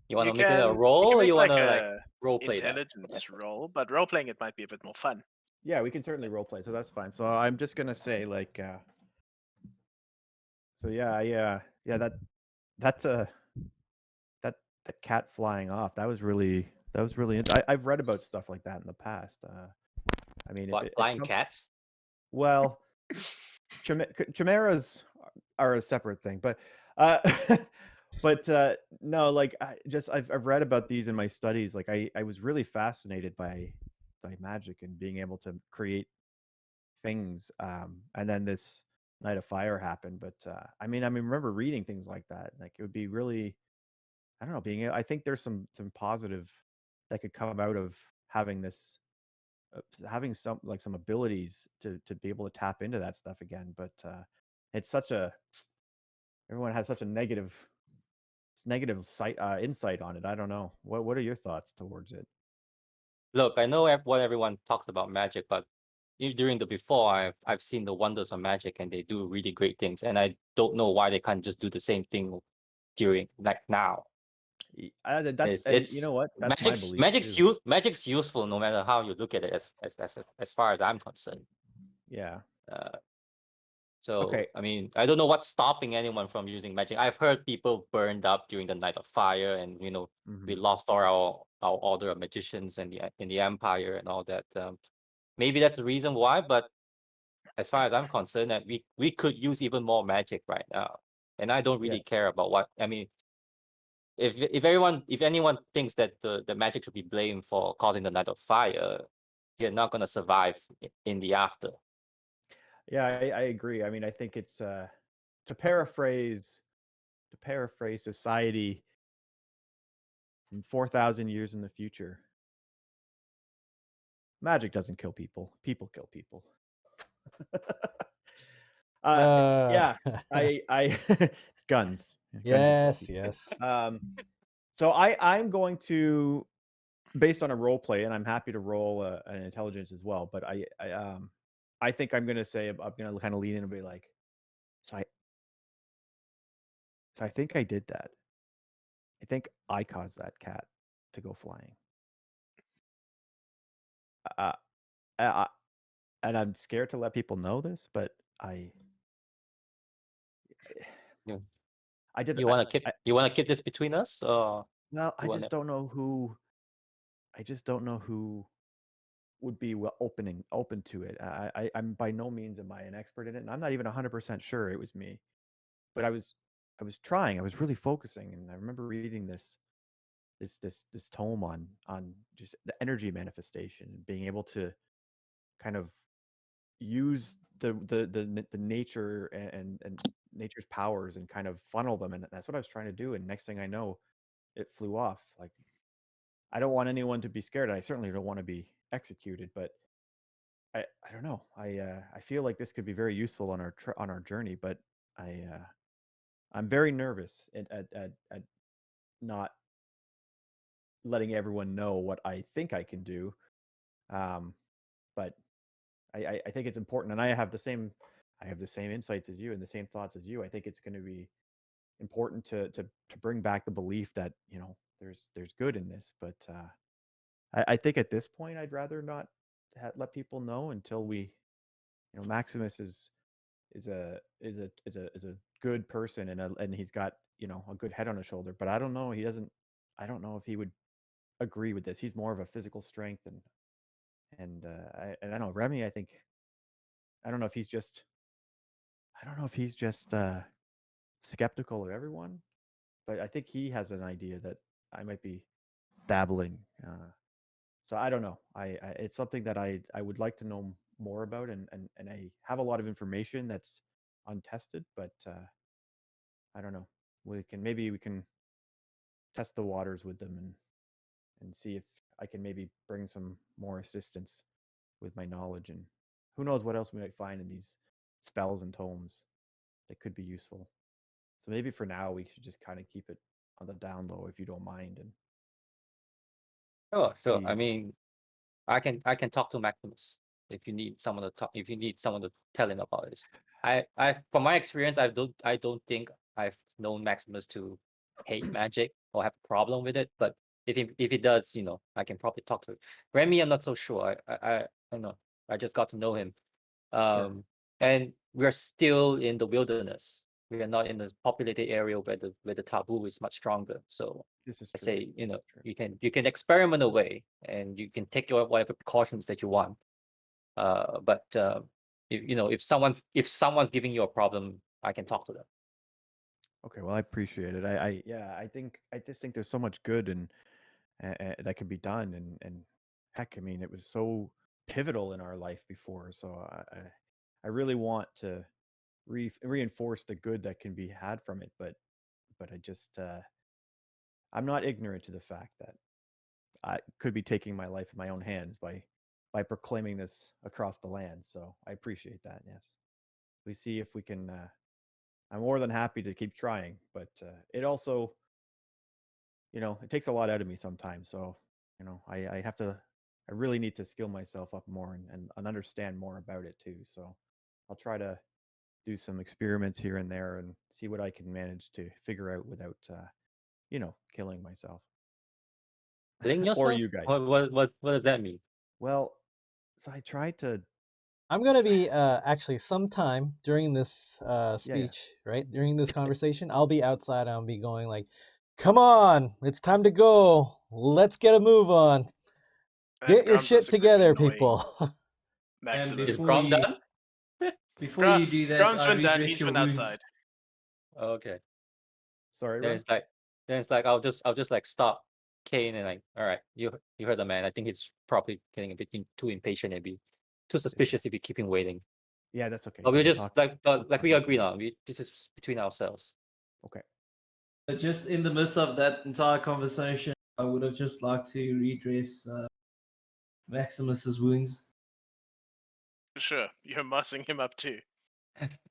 You want to you make it a can roll, or make you want like to like a role play that? intelligence roll, but role playing it might be a bit more fun. Yeah, we can certainly role play, so that's fine. So I'm just gonna say like, so yeah, that cat flying off. That was really. I've read about stuff like that in the past. I mean, What, flying cats? Well, chimeras are a separate thing, but no, like I've read about these in my studies. Like I was really fascinated by magic and being able to create things. And then this Night of Fire happened, but I remember reading things like that. Like it would be really, I don't know, I think there's some positive that could come out of having this having some abilities to be able to tap into that stuff again. But it's such a everyone has such a negative insight on it. I don't know. What are your thoughts towards it? Look, I know what everyone talks about magic, but during the before, I've seen the wonders of magic, and they do really great things. And I don't know why they can't just do the same thing during like now. That's you know what? That's my belief. Magic's useful no matter how you look at it. As far as I'm concerned. Yeah. So Okay. I mean, I don't know what's stopping anyone from using magic. I've heard people burned up during the Night of Fire, and we lost our order of magicians in the Empire and all that. Maybe that's the reason why, but as far as I'm concerned, that we could use even more magic right now, and I don't really care about what I mean. If anyone thinks that the magic should be blamed for causing the Night of Fire, you're not gonna survive in the after. Yeah, I agree. I mean, I think it's to paraphrase society from 4,000 years in the future. Magic doesn't kill people. People kill people. Yeah, I it's guns. Yes, yes. So I'm going to, based on a role play, and I'm happy to roll an intelligence as well. But I think I'm gonna say I'm gonna kind of lean in and be like, so I think I did that. I think I caused that cat to go flying. And I'm scared to let people know this, but I did. You want to keep this between us, or no? I just don't know who. I just don't know who would be open to it. I'm by no means am I an expert in it, and I'm not even 100% sure it was me. But I was trying. I was really focusing, and I remember reading this tome on just the energy manifestation and being able to kind of use the nature and nature's powers and kind of funnel them, and that's what I was trying to do. And next thing I know, it flew off. Like, I don't want anyone to be scared. I certainly don't want to be executed, but I don't know. I feel like this could be very useful on our journey, but I'm very nervous at not letting everyone know what I think I can do. But I think it's important, and I have the same insights as you and the same thoughts as you. I think it's going to be important to bring back the belief that there's good in this. But I think at this point I'd rather not let people know until we, Maximus is a good person, and he's got a good head on his shoulder. But I don't know. I don't know if he would agree with this. He's more of a physical strength, and I don't know, Remy. I don't know if he's just skeptical of everyone, but I think he has an idea that I might be dabbling. So I don't know. It's something that I would like to know more about, and I have a lot of information that's untested, but I don't know. Maybe we can test the waters with them and see if I can maybe bring some more assistance with my knowledge, and who knows what else we might find in these spells and tomes that could be useful. So maybe for now we should just kind of keep it on the down low, if you don't mind. And sure. I mean, I can talk to Maximus if you need someone to talk. If you need someone to tell him about this, from my experience, I don't think I've known Maximus to hate magic or have a problem with it. But if he does, I can probably talk to him. Remy, I'm not so sure. I know. I just got to know him, and we're still in the wilderness. We are not in the populated area where the taboo is much stronger. So this is I true. say, you can experiment away, and you can take your whatever precautions that you want. But if someone's giving you a problem, I can talk to them. Okay, well, I appreciate it. I just think there's so much good and that can be done, and heck, I mean, it was so pivotal in our life before. So I really want to reinforce the good that can be had from it, but I just I'm not ignorant to the fact that I could be taking my life in my own hands by proclaiming this across the land. So I appreciate that. Yes, we see if we can. I'm more than happy to keep trying, but it also, it takes a lot out of me sometimes. So, I have to. I really need to skill myself up more and understand more about it too. So I'll try to do some experiments here and there and see what I can manage to figure out without, killing myself. Killing yourself? Or you guys. What does that mean? Well, so I tried to. I'm gonna be actually sometime during this speech, right? During this conversation, I'll be outside. I'll be going like, "Come on, it's time to go. Let's get a move on. Get your shit together, people." Maximus. Is Grom done? Before you do that, Grant's I been done. redress He's your been wounds. outside. Okay. Sorry, Then Ren? it's like I'll just like stop Kane and like, all right, you heard the man. I think he's probably getting a bit too impatient, maybe too suspicious if you keep him waiting. Yeah, that's okay. But we'll We can just talk. like we agreed on. This is between ourselves. Okay. But just in the midst of that entire conversation, I would have just liked to redress Maximus's wounds. Sure, you're mussing him up too.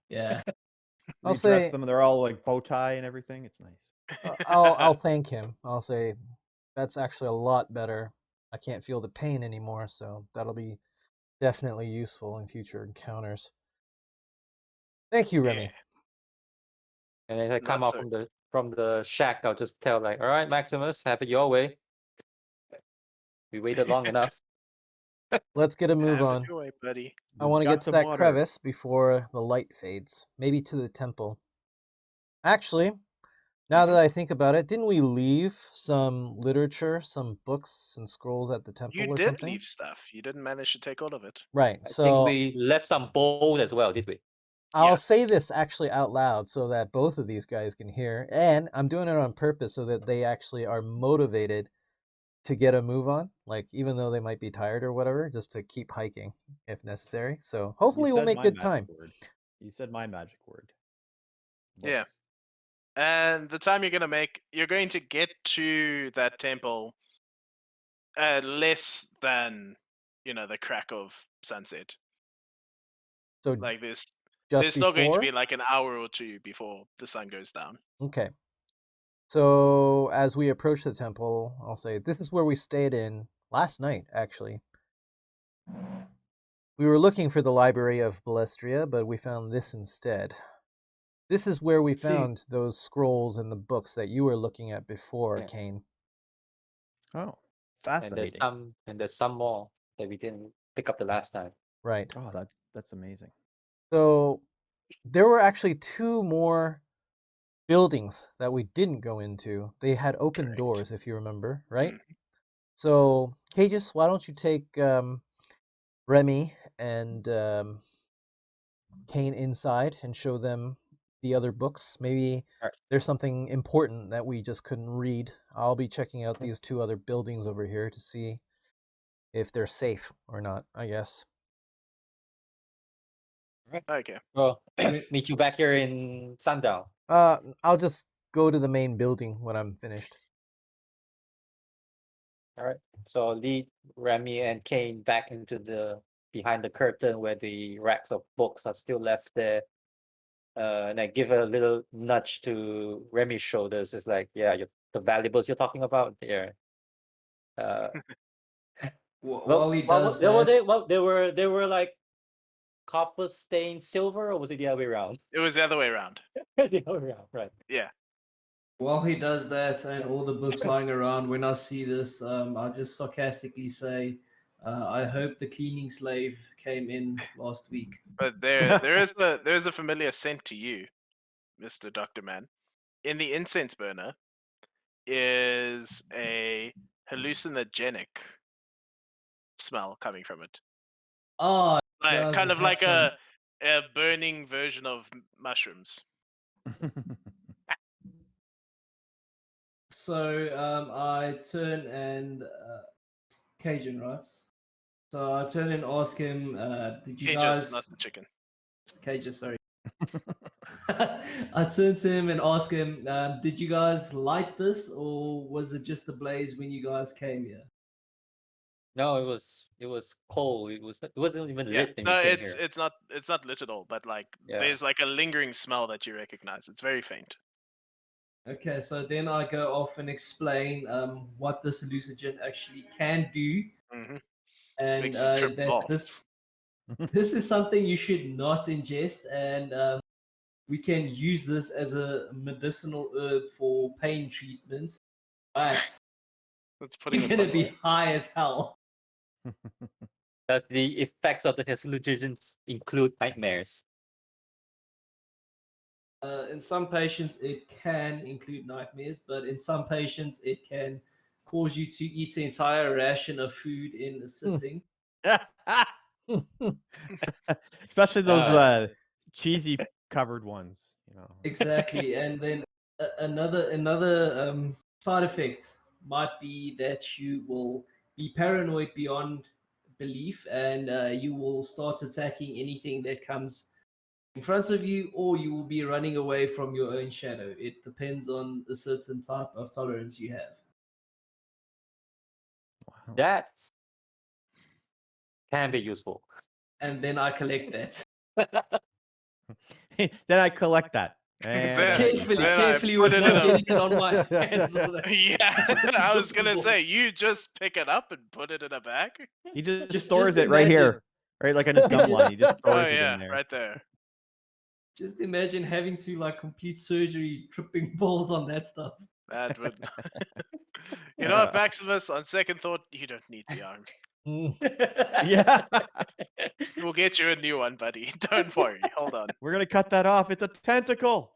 Yeah. I'll Redress say them. They're all like bow tie and everything. It's nice. I'll thank him. I'll say that's actually a lot better. I can't feel the pain anymore, so that'll be definitely useful in future encounters. Thank you, Remy. Yeah. And as I It's come not out so- from the shack, I'll just tell like, all right, Maximus, have it your way. We waited long enough. Let's get a move Have it on. your way, buddy. I want to Got get to some that water. crevice before the light fades. Maybe to the temple. Actually, now that I think about it, didn't we leave some literature, some books and scrolls at the temple You or did something? leave stuff. You didn't manage to take all of it. Right. I think So we left some bowls as well, did we? I'll Yeah. say this actually out loud so that both of these guys can hear. And I'm doing it on purpose so that they actually are motivated to get a move on. Like, even though they might be tired or whatever, just to keep hiking if necessary. So hopefully You we'll said make my good magic time. word. You said my magic word. Yeah. Books. And the time you're going to get to that temple less than, the crack of sunset. So Like there's just still going to before? be like an hour or two before the sun goes down. Okay. So as we approach the temple, I'll say this is where we stayed in last night, actually. We were looking for the library of Balestria, but we found this instead. This is where we See- found those scrolls and the books that you were looking at before, Yeah. Kane. Oh, And there's fascinating. some more that we didn't pick up the last time. Right. Oh, that's amazing. So there were actually two more buildings that we didn't go into. They had open Correct. doors, if you remember, right? Mm. So, Cages, why don't you take Remy and Kane inside and show them the other books? Maybe Alright. there's something important that we just couldn't read. I'll be checking out these two other buildings over here to see if they're safe or not, I guess. Okay. Well, mean- meet you back here in sundown. I'll just go to the main building when I'm finished. All right. So I'll lead Remy and Kane back into behind the curtain where the racks of books are still left there. And I give a little nudge to Remy's shoulders. It's like, yeah, the valuables you're talking about there. While he Well, does that, they were like copper stained silver, or was it the other way around? It was the other way around. The other way around, right? Yeah. while he does that, and all the books lying around, when I see this, I just sarcastically say, "I hope the cleaning slave came in last week." But there's a familiar scent to you, Mr. Dr. Man. In the incense burner is a hallucinogenic smell coming from it. Oh, Like, does kind of have like some- a burning version of mushrooms. So I turn and Cajun, right? So I turn and ask him, "Did you Cages, guys?" not the chicken. Cajun, sorry. I turn to him and ask him, "Did you guys light this, or was it just a blaze when you guys came here?" No, it was cold. It wasn't even Yeah, lit when no, we came it's here. it's not lit at all. But like, Yeah. there's like a lingering smell that you recognize. It's very faint. Okay, so then I go off and explain what this hallucinogen actually can do, Hmm. and Makes you trip that balls. this is something you should not ingest, and we can use this as a medicinal herb for pain treatment, but That's putting you're it gonna be bluntly. high as hell. Does the effects of the hallucinogens include nightmares? In some patients, it can include nightmares, but in some patients, it can cause you to eat an entire ration of food in a sitting. Especially those cheesy covered ones, Exactly, and then another side effect might be that you will be paranoid beyond belief, and you will start attacking anything that comes in front of you, or you will be running away from your own shadow. It depends on a certain type of tolerance you have. Wow. That can be useful. And then I collect that. Then I collect that. And Then- I Carefully, then I carefully put with it not in a- getting it on my hands. Or that. Yeah, I was gonna Just- say you just pick it up and put it in a bag. he just Just stores it right imagine. here, right, like on his gum line. He just Oh stores it yeah, in there. right there. Just imagine having to like complete surgery, tripping balls on that stuff. That would. You know what, Maximus? On second thought, you don't need the arm. Yeah, We'll get you a new one, buddy. Don't worry. Hold on. we're gonna cut that off. It's a tentacle.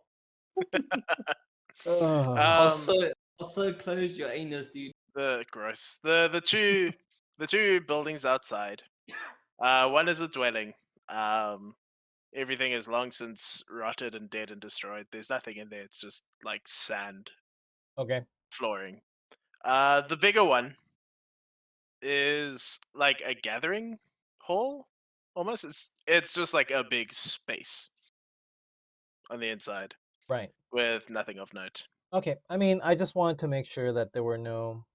Ugh. Also close your anus, dude. The gross. The two buildings outside. One is a dwelling. Everything is long since rotted and dead and destroyed. There's nothing in there. It's just like sand Okay. flooring. The bigger one is like a gathering hall. Almost. It's just like a big space on the inside Right. with nothing of note. Okay. I mean, I just wanted to make sure that there were no,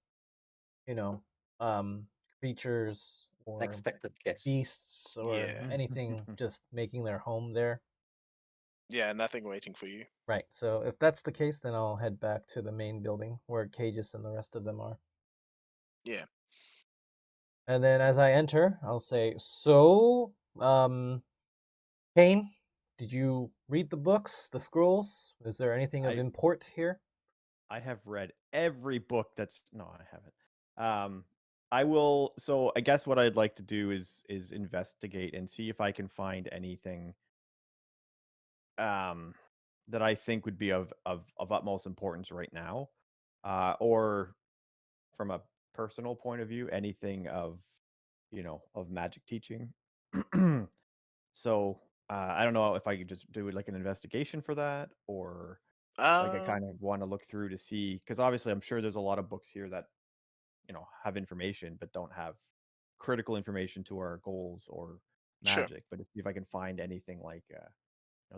creatures or Unexpected guess. beasts or Yeah. anything just making their home there. Yeah, nothing waiting for you. Right. So if that's the case, then I'll head back to the main building where Cages and the rest of them are. Yeah. And then as I enter, I'll say, "So, Kane, did you read the books, the scrolls? Is there anything of I- import here?" I have read every book that's no, I haven't. I will. So I guess what I'd like to do is investigate and see if I can find anything that I think would be of utmost importance right now, or from a personal point of view, anything of of magic teaching. So I don't know if I could just do like an investigation for that, or like I kind of want to look through to see, because obviously I'm sure there's a lot of books here that have information but don't have critical information to our goals or Sure. magic. But if I can find anything like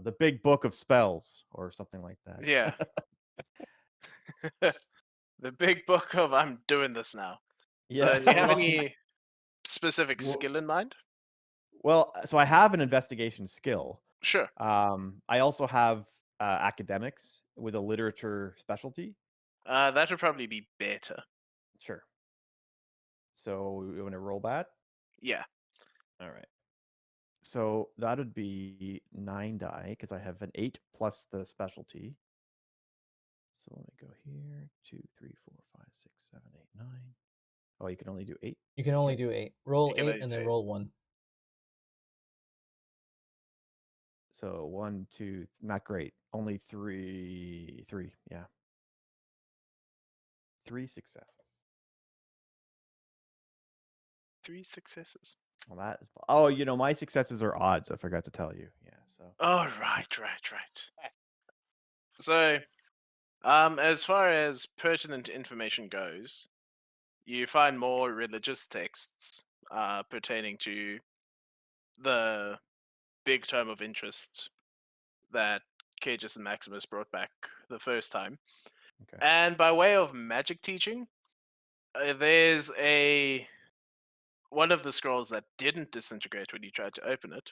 the big book of spells or something like that. Yeah. The big book of I'm doing this now. So do you have any specific Well- skill in mind? Well, so I have an investigation skill. Sure. I also have academics with a literature specialty. That would probably be better. Sure. So you want to roll that? Yeah. All right. So that would be 9 die because I have an 8 plus the specialty. So let me go here. 2, 3, 4, 5, 6, 7, 8, 9. Oh, you can only do 8. You can only Okay. do 8. Roll You can 8 only and do then 8. roll 1. So 1, 2, not great. Only 3. Yeah. 3 successes. 3 successes. Well, that is. Oh, my successes are odds. I forgot to tell you. Yeah. So. Oh, right. So, as far as pertinent information goes, you find more religious texts pertaining to the big tome of interest that Cages and Maximus brought back the first time. Okay. And by way of magic teaching, there's one of the scrolls that didn't disintegrate when you tried to open it,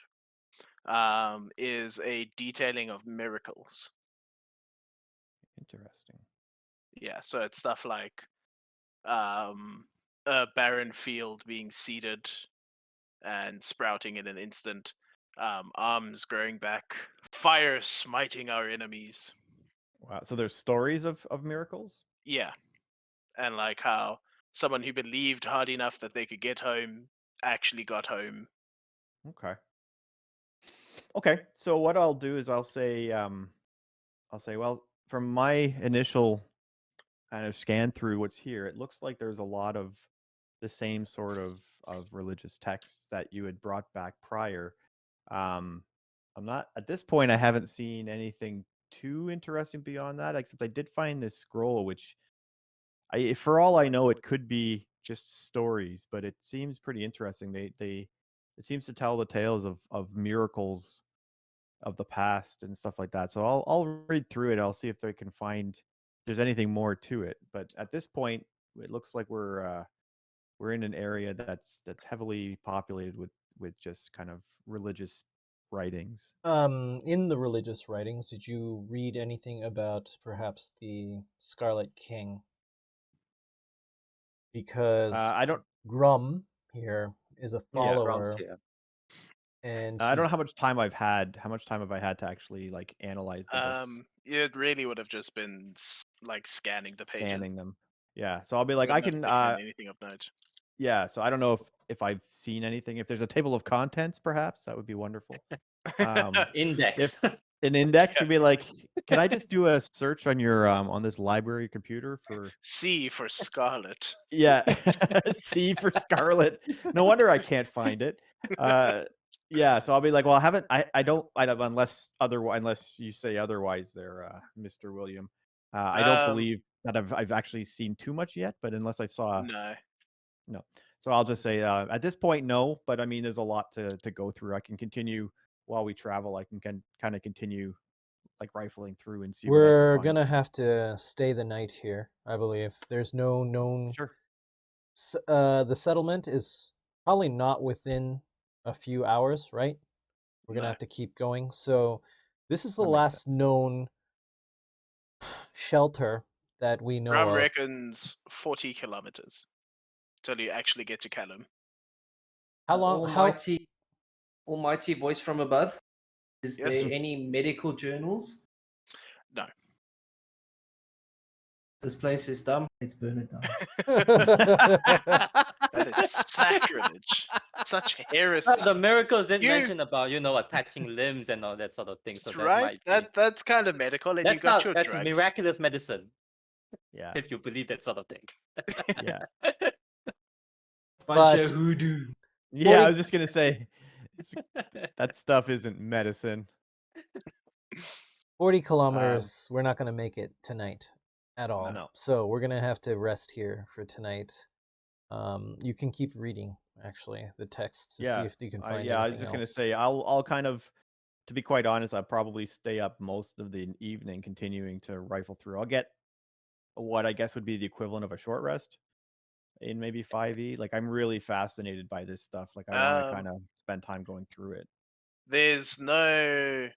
is a detailing of miracles. Interesting. Yeah, so it's stuff like a barren field being seeded and sprouting in an instant, arms growing back, fire smiting our enemies. Wow. So there's stories of miracles? Yeah, and like how someone who believed hard enough that they could get home actually got home. Okay. Okay. So what I'll do is I'll say, well, from my initial kind of scan through what's here, it looks like there's a lot of the same sort of religious texts that you had brought back prior. I'm not at this point. I haven't seen anything too interesting beyond that, except I did find this scroll, which for all I know, it could be just stories, but it seems pretty interesting. It seems to tell the tales of miracles of the past and stuff like that. So I'll read through it. I'll see if they can find if there's anything more to it. But at this point, it looks like we're in an area that's heavily populated with just kind of religious writings. In the religious writings, did you read anything about perhaps the Scarlet King? Because I don't Grum here is a Yeah, follower, here. and I don't know how much time I've had. How much time have I had to actually like analyze the books, It really would have just been like scanning the pages. scanning them? Yeah, so I'll be like, You I wouldn't can. have taken anything of note. Yeah, so I don't know if I've seen anything. If there's a table of contents, perhaps that would be wonderful. Index. If an index would be like, can I just do a search on your on this library computer for C for Scarlet. yeah, C for Scarlet. No wonder I can't find it. Yeah, so I'll be like, well, I don't unless you say otherwise there, Mr. William. I don't believe that I've actually seen too much yet, but unless I saw No. So I'll just say at this point, no. But I mean, there's a lot to go through. I can continue while we travel. I can kind of continue like rifling through and see what I we're can find. gonna have to stay the night here. I believe there's no known. Sure. The settlement is probably not within a few hours, right? We're gonna No. have to keep going. So this is the That makes last sense. known shelter that we know Ram of. reckons 40 kilometers till you actually get to Callum. How long? Almighty voice from above. Is Yes. there any medical journals? No. This place is dumb. Let's burn it down. That is sacrilege. Such heresy. The miracles didn't You- mention about attaching limbs and all that sort of thing. So That's that right. might be, That's kind of medical, and you that's got not your that's drugs. miraculous medicine Yeah. if you believe that sort of thing. Yeah. Bunch But- of hoodoo. Yeah, I was just gonna say that stuff isn't medicine. 40 kilometers. We're not gonna make it tonight at all. No. So we're gonna have to rest here for tonight. You can keep reading actually the text to see if you can find. I was just gonna say I'll kind of, to be quite honest, I'll probably stay up most of the evening continuing to rifle through. I'll get what I guess would be the equivalent of a short rest in maybe 5e. Like I'm really fascinated by this stuff. Like I want to kind of spend time going through it. There's no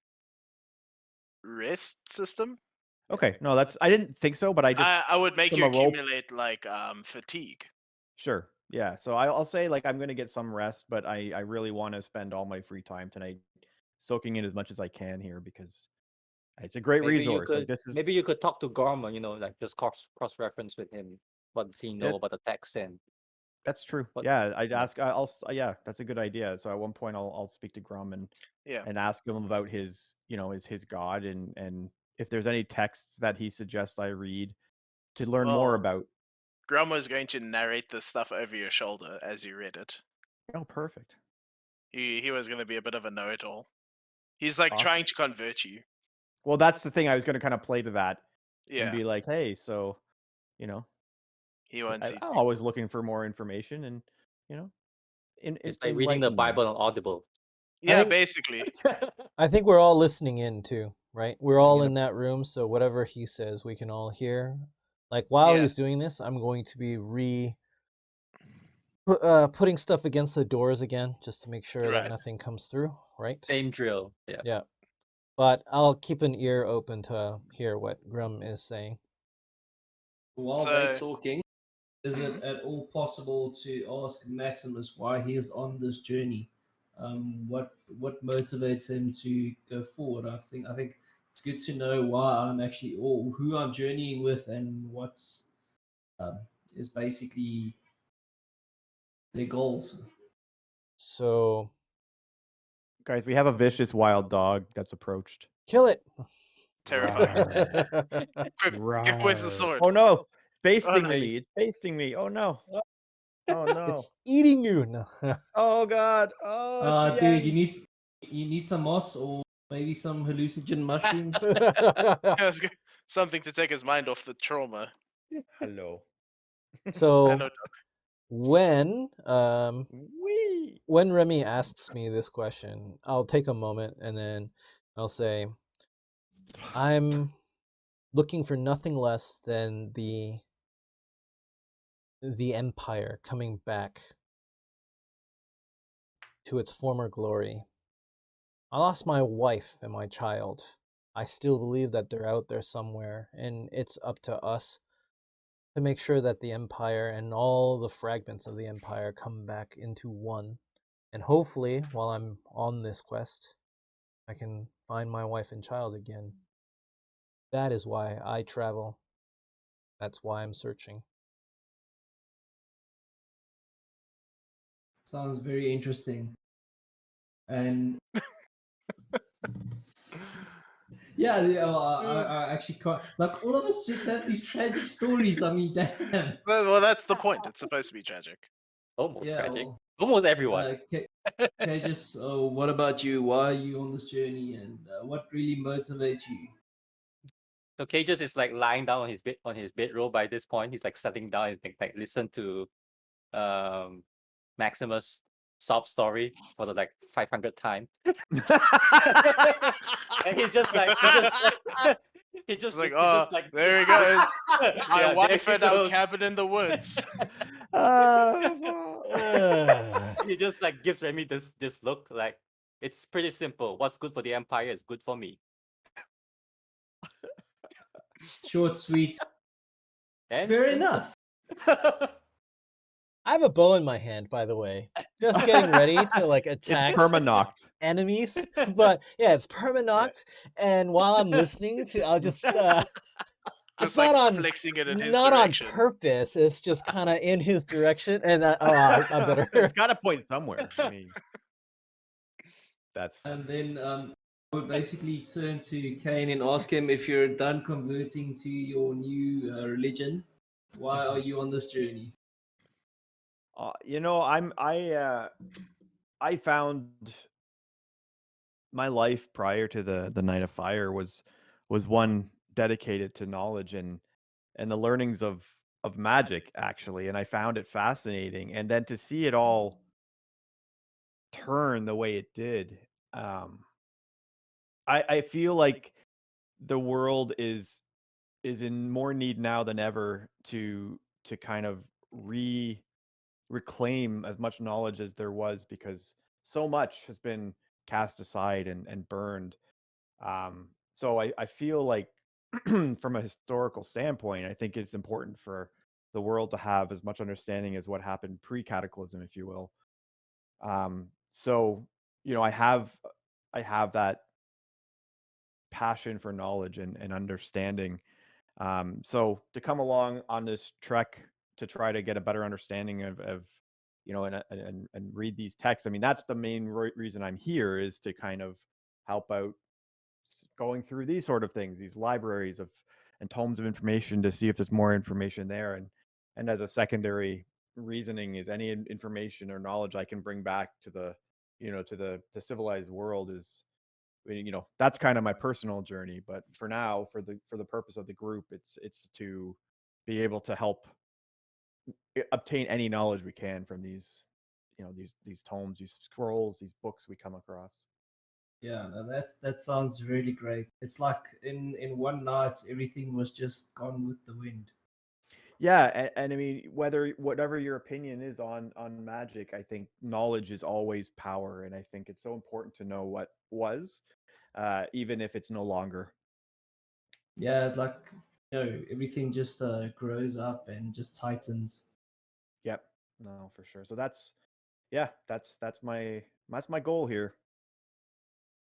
rest system. Okay, no, I didn't think so, but I would make from you a role- accumulate like fatigue. Sure. Yeah. So I'll say like I'm gonna get some rest, but I really want to spend all my free time tonight soaking in as much as I can here because it's a great resource. Like this is Maybe you could talk to Garma, like just cross reference with him. What does he know Yeah. about the text and That's true. But- Yeah, I'd ask. Yeah, that's a good idea. So at one point, I'll speak to Grum and ask him about his god and if there's any texts that he suggests I read to learn more Well, about. Grum was going to narrate this stuff over your shoulder as you read it. Oh, perfect. He was going to be a bit of a know-it-all. He's like Awesome. trying to convert you. Well, that's the thing. I was going to kind of play to that and Yeah, be like, hey, so he wants you. I'm always looking for more information, and it's like reading the enlighten me. Bible on Audible. Yeah, think- basically. I think we're all listening in too, right? We're all Yep. in that room, so whatever he says, we can all hear. Like while Yeah. he's doing this, I'm going to be putting stuff against the doors again, just to make sure that Right. nothing comes through, right? Same drill. Yeah. Yeah. But I'll keep an ear open to hear what Grum is saying. While they're So- talking, is it at all possible to ask Maximus why he is on this journey? What motivates him to go forward? I think it's good to know why I'm actually, or who I'm journeying with, and what's is basically their goals. So Guys, we have a vicious wild dog that's approached. kill it. Terrifying. Quick, where's the sword? Oh no, basting no. me! It's basting me! Oh no! Oh no! It's eating you. No. Oh god! Oh, it's the Dude, end. you need some moss or Maybe some hallucinogen mushrooms. Something to take his mind off the trauma. Hello. So Hello, Doc. when Wee. when Remy asks me this question, I'll take a moment and then I'll say, I'm looking for nothing less than the Empire coming back to its former glory. I lost my wife and my child. I still believe that they're out there somewhere, and it's up to us to make sure that the Empire and all the fragments of the Empire come back into one. And hopefully, while I'm on this quest, I can find my wife and child again. That is why I travel. That's why I'm searching. Sounds very interesting. And yeah, I actually can't. Like, all of us just have these tragic stories. I mean, damn. Well, that's the point. It's supposed to be tragic. Almost Yeah, tragic. well, Almost everyone. Cages, what about you? Why are you on this journey, and what really motivates you? So Cages is like lying down on his bedroll by this point. He's like sitting down and like listen to Maximus' sob story for the like 500th time. And he's just like he just Like, there he goes. My Yeah, wife there and he our goes. cabin in the woods. He just like gives Remy this look like, it's pretty simple. What's good for the Empire is good for me. Short, sweet. And Fair simple. enough. I have a bow in my hand, by the way. Just getting ready to like attack It's perma-knocked. enemies. But yeah, it's perma-knocked. And while I'm listening to, I'll just Just it's like not on flexing it in his not direction. on purpose. It's just kind of in his direction, and I better. It's got to point somewhere. I mean, that's And then I would basically turn to Kane and ask him, if you're done converting to your new religion, why are you on this journey? you know, I found my life prior to the Night of Fire was one dedicated to knowledge and the learnings of magic, actually, and I found it fascinating. And then to see it all turn the way it did, I feel like the world is in more need now than ever to kind of reclaim as much knowledge as there was, because so much has been cast aside and burned. So I feel like from a historical standpoint, I think it's important for the world to have as much understanding as what happened pre-cataclysm, if you will. So you know, I have that passion for knowledge and understanding. So to come along on this trek to try to get a better understanding of you know, and read these texts, I mean, that's the main reason I'm here, is to kind of help out going through these sort of things, these libraries of and tomes of information, to see if there's more information there. And as a secondary reasoning, is any information or knowledge I can bring back to the, you know, to the civilized world is, you know, that's kind of my personal journey. But for now, for the purpose of the group, it's to be able to help obtain any knowledge we can from these, you know, these tomes, these scrolls, these books we come across. Yeah, no, that sounds really great. It's like in one night, everything was just gone with the wind. Yeah, and I mean, whatever your opinion is on magic, I think knowledge is always power, and I think it's so important to know what was, even if it's no longer. Yeah, like, you know, everything just grows up and just tightens. Yep, no, for sure. So that's my goal here.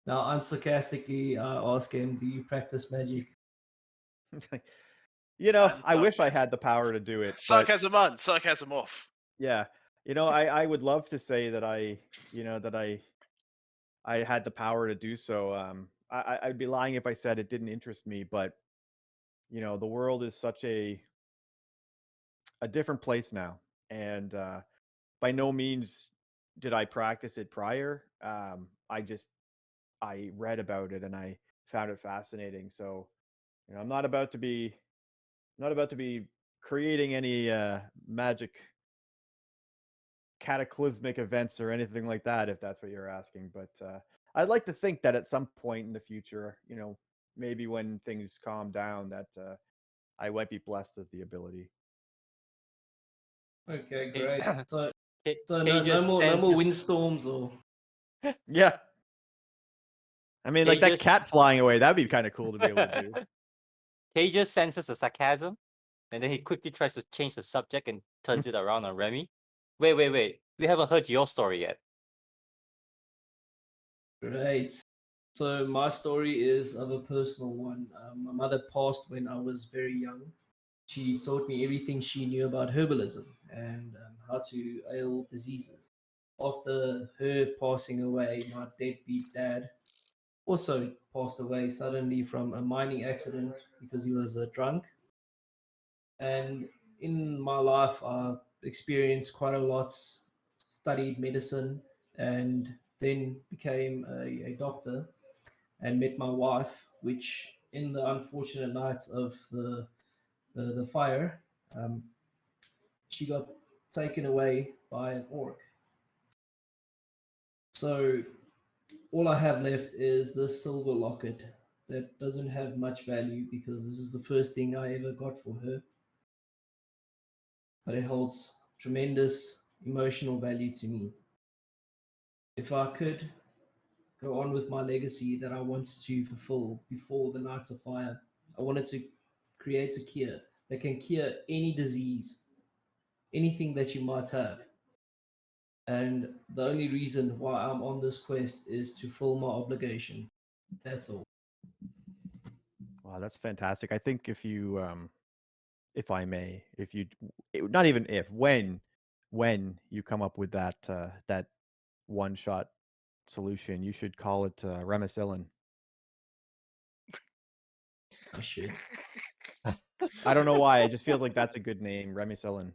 Now, unsarcastically, I ask him, do you practice magic? You know, And I wish I sarcasm. had the power to do it. But Sarcasm on, sarcasm off. yeah, you know, I would love to say that I had the power to do so. I'd be lying if I said it didn't interest me, but you know, the world is such a different place now, and by no means did I practice it prior. I read about it and I found it fascinating. So, I'm not about to be creating any magic cataclysmic events or anything like that, if that's what you're asking. But I'd like to think that at some point in the future, maybe when things calm down, that I might be blessed with the ability. Okay, Hey, great. So Hey, so hey, no just more sense his- windstorms or Yeah. I mean, like that Cages- cat flying away, that'd be kind of cool to be able to do. Cage senses the sarcasm, and then he quickly tries to change the subject and turns it around on Remy. Wait. We haven't heard your story yet. Great. So my story is of a personal one. My mother passed when I was very young. She taught me everything she knew about herbalism and how to ail diseases. After her passing away, my deadbeat dad also passed away suddenly from a mining accident because he was a drunk. And in my life, I experienced quite a lot, studied medicine, and then became a doctor and met my wife, which in the unfortunate night of the fire, she got taken away by an orc. So all I have left is this silver locket that doesn't have much value because this is the first thing I ever got for her. But it holds tremendous emotional value to me. If I could go on with my legacy that I wanted to fulfill before the Nights of Fire, I wanted to create a cure that can cure any disease, anything that you might have. And the only reason why I'm on this quest is to fulfill my obligation. That's all. Wow, that's fantastic. I think if you, if I may, if you, not even if, when you come up with that that one-shot solution, you should call it Remicillin. I should. I don't know why. It just feels like that's a good name, Remicillin.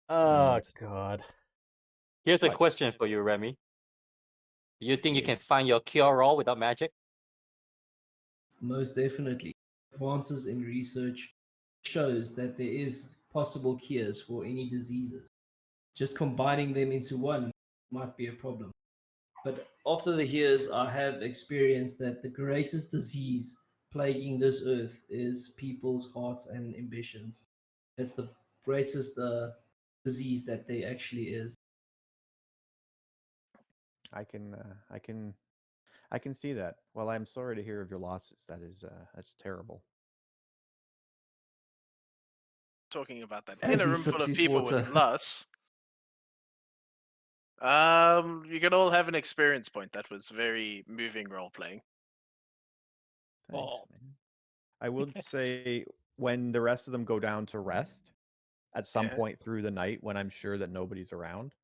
Oh Nice. God. Here's a What? question for you, Remy. Do you think you can Yes. find your cure-all without magic? Most definitely. Advances in research shows that there is possible cures for any diseases. Just combining them into one might be a problem. But after the years, I have experienced that the greatest disease plaguing this earth is people's hearts and ambitions. It's the greatest disease that there actually is. I can see that. Well, I'm sorry to hear of your losses. That's terrible. Talking about that As in a he room full sips of his people water. with loss. You can all have an experience point. That was very moving role playing. Thanks, Oh. man. I would say when the rest of them go down to rest at some Yeah. point through the night when I'm sure that nobody's around,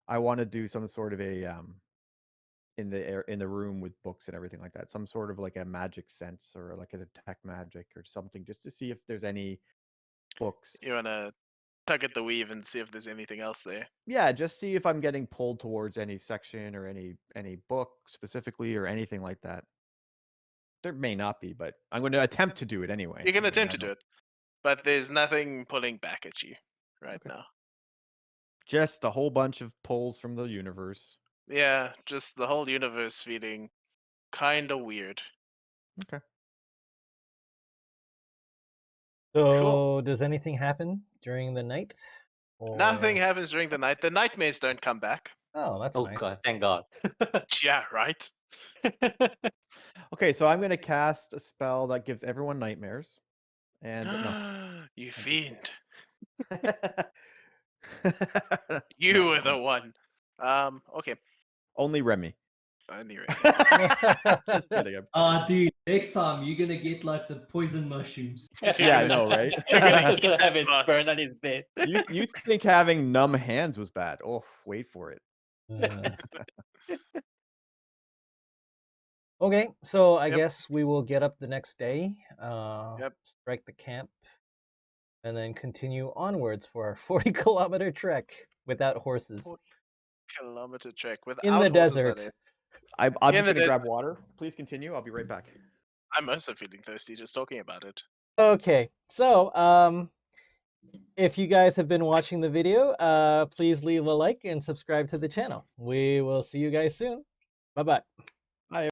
I want to do some sort of a in the room with books and everything like that, some sort of like a magic sense or like a detect magic or something, just to see if there's any books. You wanna tug at the weave and see if there's anything else there. Yeah, just see if I'm getting pulled towards any section or any book specifically or anything like that. There may not be, but I'm going to attempt to do it anyway. You can I mean, attempt I to do don't- it, but there's nothing pulling back at you right Okay. now. Just a whole bunch of pulls from the universe. Yeah, just the whole universe feeling kind of weird. Okay. So, does anything happen during the night? Nothing Or... happens during the night. The nightmares don't come back. Oh, that's Oh nice. God, thank God. Yeah, right. Okay, so I'm going to cast a spell that gives everyone nightmares. And no. You fiend. You You were the one. Okay. Only Remy. Anyway. Just kidding. Dude, next time you're gonna get like the poison mushrooms. Yeah, I know, right? You're gonna just gonna get have it bust. burned on his bed. You think having numb hands was bad? Oh, wait for it. Okay, so I Yep. guess we will get up the next day, Yep. strike the camp, and then continue onwards for our 40-kilometer trek without horses. 40 kilometer trek without In the horses, that desert. is. I'm In just the gonna grab desert. water. Please continue. I'll be right back. I'm also feeling thirsty just talking about it. Okay, so if you guys have been watching the video, please leave a like and subscribe to the channel. We will see you guys soon. Bye-bye. Bye.